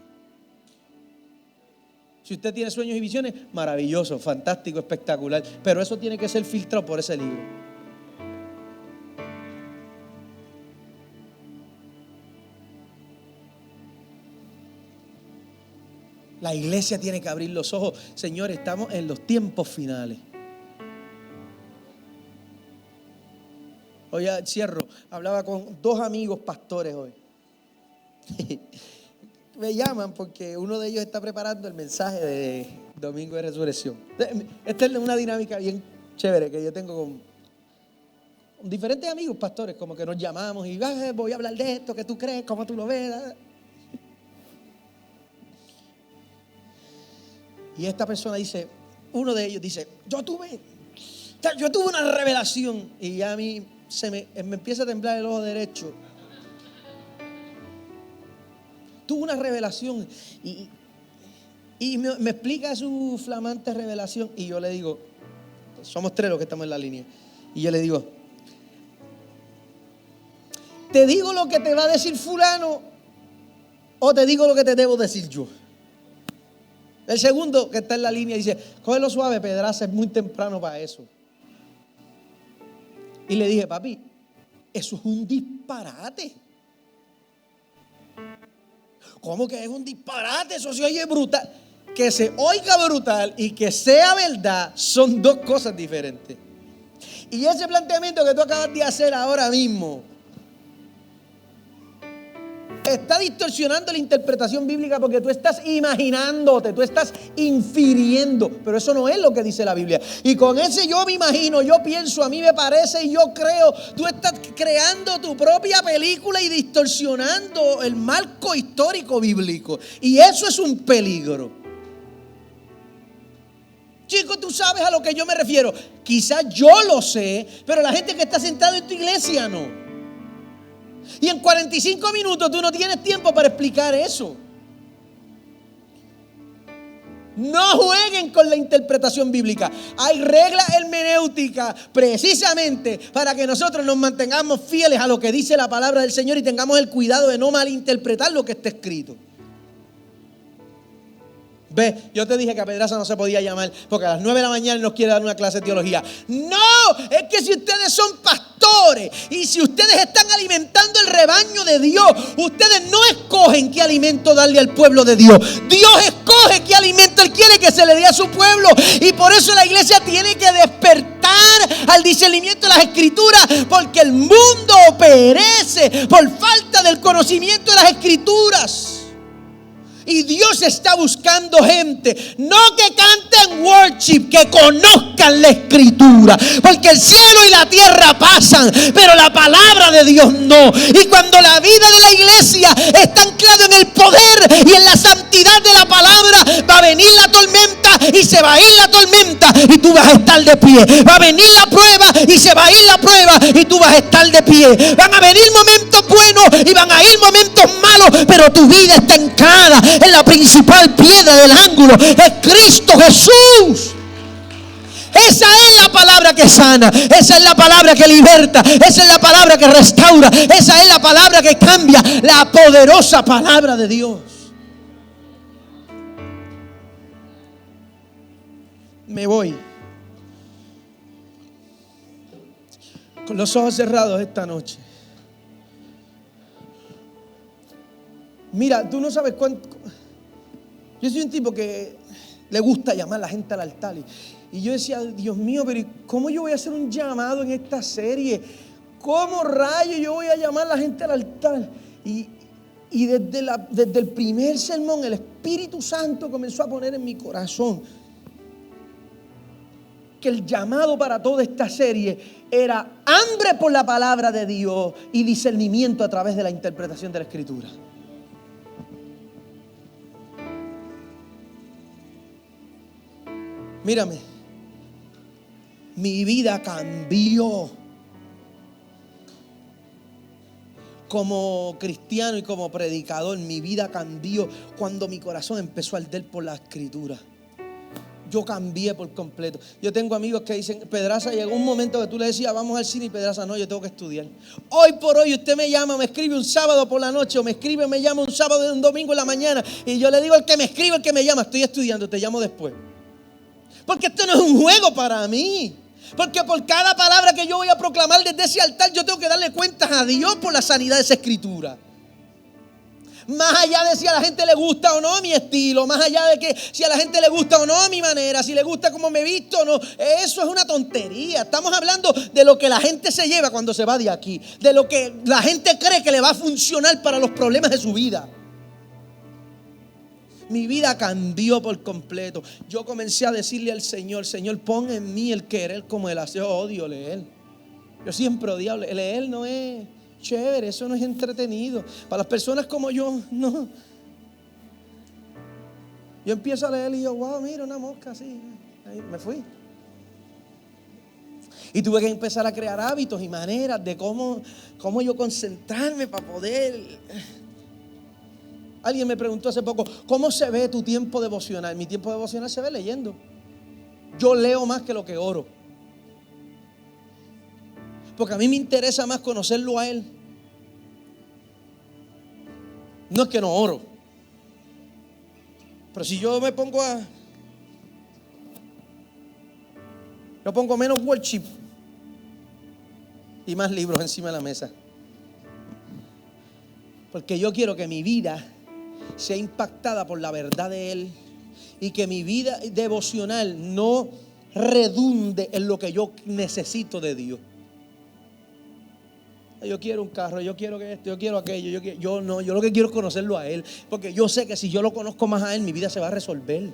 [SPEAKER 1] Si usted tiene sueños y visiones, maravilloso, fantástico, espectacular. Pero eso tiene que ser filtrado por ese libro. La iglesia tiene que abrir los ojos. Señores, estamos en los tiempos finales. Hoy cierro. Hablaba con 2 amigos pastores hoy. Me llaman porque uno de ellos está preparando el mensaje de Domingo de Resurrección. Esta es una dinámica bien chévere que yo tengo con diferentes amigos pastores, como que nos llamamos y voy a hablar de esto, ¿qué tú crees? ¿Cómo tú lo ves? Y esta persona dice, uno de ellos dice, yo tuve una revelación, y ya a mí me empieza a temblar el ojo derecho. Tuvo una revelación y me explica su flamante revelación, y yo le digo, somos 3 los que estamos en la línea, y yo le digo, te digo lo que te va a decir fulano o te digo lo que te debo decir yo. El segundo que está en la línea dice, cógelo suave, Pedraza, es muy temprano para eso. Y le dije, papi, eso es un disparate. ¿Cómo que es un disparate? Eso se oye brutal. Que se oiga brutal y que sea verdad son dos cosas diferentes. Y ese planteamiento que tú acabas de hacer ahora mismo está distorsionando la interpretación bíblica porque tú estás imaginándote, tú estás infiriendo, pero eso no es lo que dice la Biblia. Y con ese yo me imagino, yo pienso, a mí me parece y yo creo, tú estás creando tu propia película y distorsionando el marco histórico bíblico. Y eso es un peligro. Chicos, tú sabes a lo que yo me refiero. Quizás yo lo sé, pero la gente que está sentada en tu iglesia no. Y en 45 minutos tú no tienes tiempo para explicar eso. No jueguen con la interpretación bíblica. Hay reglas hermenéuticas precisamente para que nosotros nos mantengamos fieles a lo que dice la palabra del Señor y tengamos el cuidado de no malinterpretar lo que está escrito. Ve, yo te dije que a Pedraza no se podía llamar porque a las 9 de la mañana él nos quiere dar una clase de teología. No, es que si ustedes son pastores y si ustedes están alimentando el rebaño de Dios, ustedes no escogen qué alimento darle al pueblo de Dios. Dios escoge qué alimento Él quiere que se le dé a su pueblo. Y por eso la iglesia tiene que despertar al discernimiento de las Escrituras, porque el mundo perece por falta del conocimiento de las Escrituras. Y Dios está buscando gente, no que canten worship, que conozcan la Escritura. Porque el cielo y la tierra pasan, pero la palabra de Dios no. Y cuando la vida de la iglesia está anclada en el poder y en la santidad de la palabra, va a venir la tormenta y se va a ir la tormenta y tú vas a estar de pie. Va a venir la prueba y se va a ir la prueba y tú vas a estar de pie. Van a venir momentos buenos y van a ir momentos malos, pero tu vida está anclada en la principal piedra del ángulo, es Cristo Jesús. Esa es la palabra que sana, esa es la palabra que liberta, esa es la palabra que restaura, esa es la palabra que cambia, la poderosa palabra de Dios. Me voy con los ojos cerrados esta noche. Mira, tú no sabes cuánto. Yo soy un tipo que le gusta llamar a la gente al altar. Y yo decía, Dios mío, pero ¿cómo yo voy a hacer un llamado en esta serie? ¿Cómo rayos yo voy a llamar a la gente al altar? Y desde el primer sermón, el Espíritu Santo comenzó a poner en mi corazón que el llamado para toda esta serie era hambre por la palabra de Dios y discernimiento a través de la interpretación de la Escritura. Mírame, mi vida cambió como cristiano y como predicador. Mi vida cambió cuando mi corazón empezó a arder por la Escritura. Yo cambié por completo. Yo tengo amigos que dicen, Pedraza, llegó un momento que tú le decías, vamos al cine, y Pedraza, no, yo tengo que estudiar. Hoy por hoy usted me llama, me escribe un sábado por la noche, o me escribe, me llama un sábado y un domingo en la mañana, y yo le digo al que me escribe, al que me llama, estoy estudiando, te llamo después. Porque esto no es un juego para mí. Porque por cada palabra que yo voy a proclamar desde ese altar, yo tengo que darle cuentas a Dios por la sanidad de esa Escritura. Más allá de si a la gente le gusta o no mi estilo, más allá de que si a la gente le gusta o no mi manera, si le gusta cómo me visto o no, eso es una tontería. Estamos hablando de lo que la gente se lleva cuando se va de aquí, de lo que la gente cree que le va a funcionar para los problemas de su vida. Mi vida cambió por completo. Yo comencé a decirle al Señor, Señor, pon en mí el querer como el hacer. Yo odio leer. Yo siempre odiaba leer. No es chévere, eso no es entretenido. Para las personas como yo, no. Yo empiezo a leer y yo, wow, mira una mosca así. Ahí me fui. Y tuve que empezar a crear hábitos y maneras de cómo yo concentrarme para poder. Alguien me preguntó hace poco, ¿cómo se ve tu tiempo devocional? Mi tiempo devocional se ve leyendo. Yo leo más que lo que oro. Porque a mí me interesa más conocerlo a Él. No es que no oro, pero si yo me pongo yo pongo menos worship y más libros encima de la mesa. Porque yo quiero que mi vida sea impactada por la verdad de Él y que mi vida devocional no redunde en lo que yo necesito de Dios. Yo quiero un carro, yo quiero que esto, yo quiero aquello, yo lo que quiero es conocerlo a Él, porque yo sé que si yo lo conozco más a Él, mi vida se va a resolver.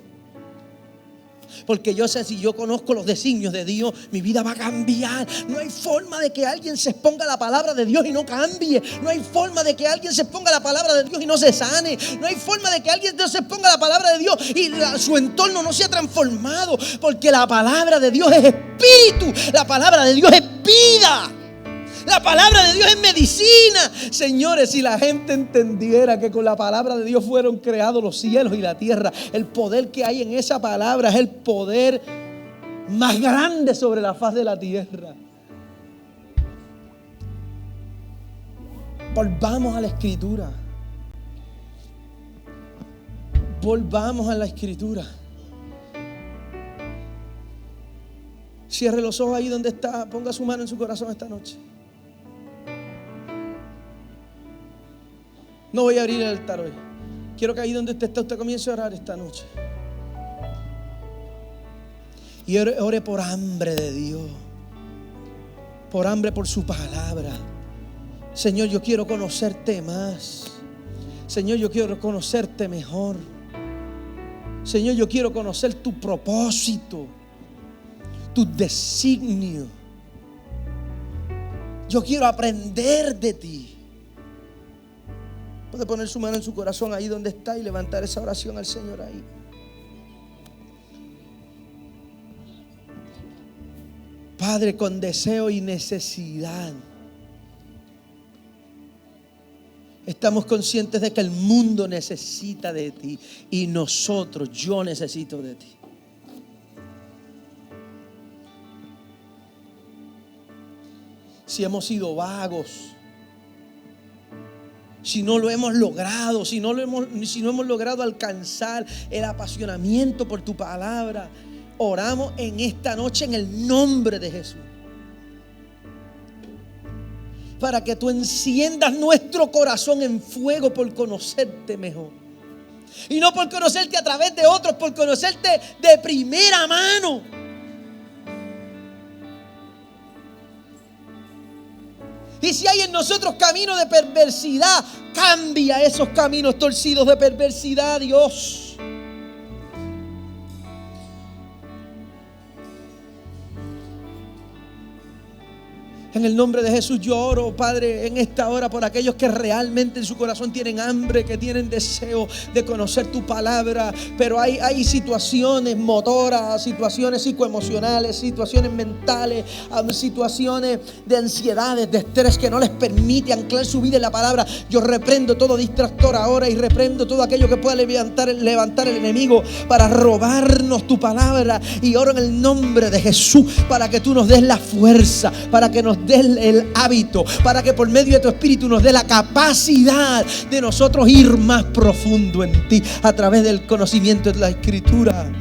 [SPEAKER 1] Porque yo sé, si yo conozco los designios de Dios, mi vida va a cambiar. No hay forma de que alguien se exponga a la palabra de Dios y no cambie. No hay forma de que alguien se exponga a la palabra de Dios y no se sane. No hay forma de que alguien se exponga a la palabra de Dios y su entorno no sea transformado. Porque la palabra de Dios es espíritu. La palabra de Dios es vida. La palabra de Dios es medicina. Señores, si la gente entendiera que con la palabra de Dios fueron creados los cielos y la tierra, el poder que hay en esa palabra es el poder más grande sobre la faz de la tierra. Volvamos a la Escritura. Volvamos a la Escritura. Cierre los ojos ahí donde está. Ponga su mano en su corazón esta noche. No voy a abrir el altar hoy. Quiero que ahí donde usted está, usted comience a orar esta noche. Y ore por hambre de Dios. Por hambre por su palabra. Señor, yo quiero conocerte más. Señor, yo quiero conocerte mejor. Señor, yo quiero conocer tu propósito, tu designio. Yo quiero aprender de ti. Puede poner su mano en su corazón ahí donde está y levantar esa oración al Señor ahí. Padre, con deseo y necesidad, estamos conscientes de que el mundo necesita de ti y nosotros, yo necesito de ti. Si hemos sido vagos, si no lo hemos logrado, si no hemos logrado alcanzar el apasionamiento por tu palabra, oramos en esta noche en el nombre de Jesús. Para que tú enciendas nuestro corazón en fuego por conocerte mejor. Y no por conocerte a través de otros, por conocerte de primera mano. Y si hay en nosotros caminos de perversidad, cambia esos caminos torcidos de perversidad, Dios. En el nombre de Jesús yo oro, Padre, en esta hora por aquellos que realmente en su corazón tienen hambre, que tienen deseo de conocer tu palabra, pero hay situaciones motoras, situaciones psicoemocionales, situaciones mentales, situaciones de ansiedades, de estrés que no les permite anclar su vida en la palabra. Yo reprendo todo distractor ahora y reprendo todo aquello que pueda levantar el enemigo para robarnos tu palabra, y oro en el nombre de Jesús para que tú nos des la fuerza, para que nos des el hábito, para que por medio de tu Espíritu nos dé la capacidad de nosotros ir más profundo en ti a través del conocimiento de la Escritura.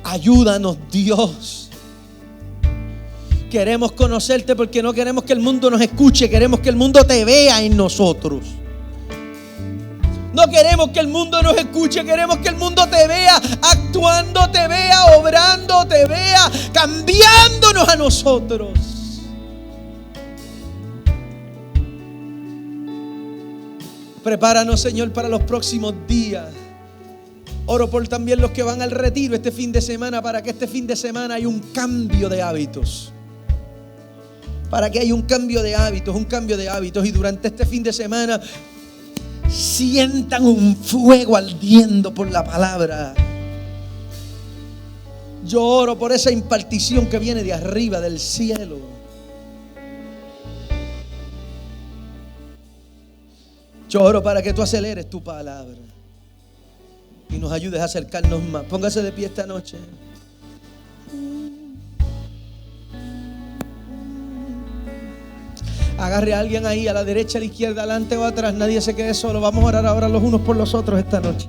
[SPEAKER 1] Ayúdanos, Dios. Queremos conocerte porque no queremos que el mundo nos escuche, queremos que el mundo te vea en nosotros. No queremos que el mundo nos escuche, queremos que el mundo te vea actuando, te vea obrando, te vea cambiándonos a nosotros. Prepáranos, Señor, para los próximos días. Oro por también los que van al retiro este fin de semana, para que este fin de semana haya un cambio de hábitos. Para que haya un cambio de hábitos, y durante este fin de semana sientan un fuego ardiendo por la palabra. Yo oro por esa impartición que viene de arriba, del cielo. Yo oro para que tú aceleres tu palabra y nos ayudes a acercarnos más. Póngase de pie esta noche. Agarre a alguien ahí, a la derecha, a la izquierda, adelante o atrás. Nadie se quede solo. Vamos a orar ahora los unos por los otros esta noche.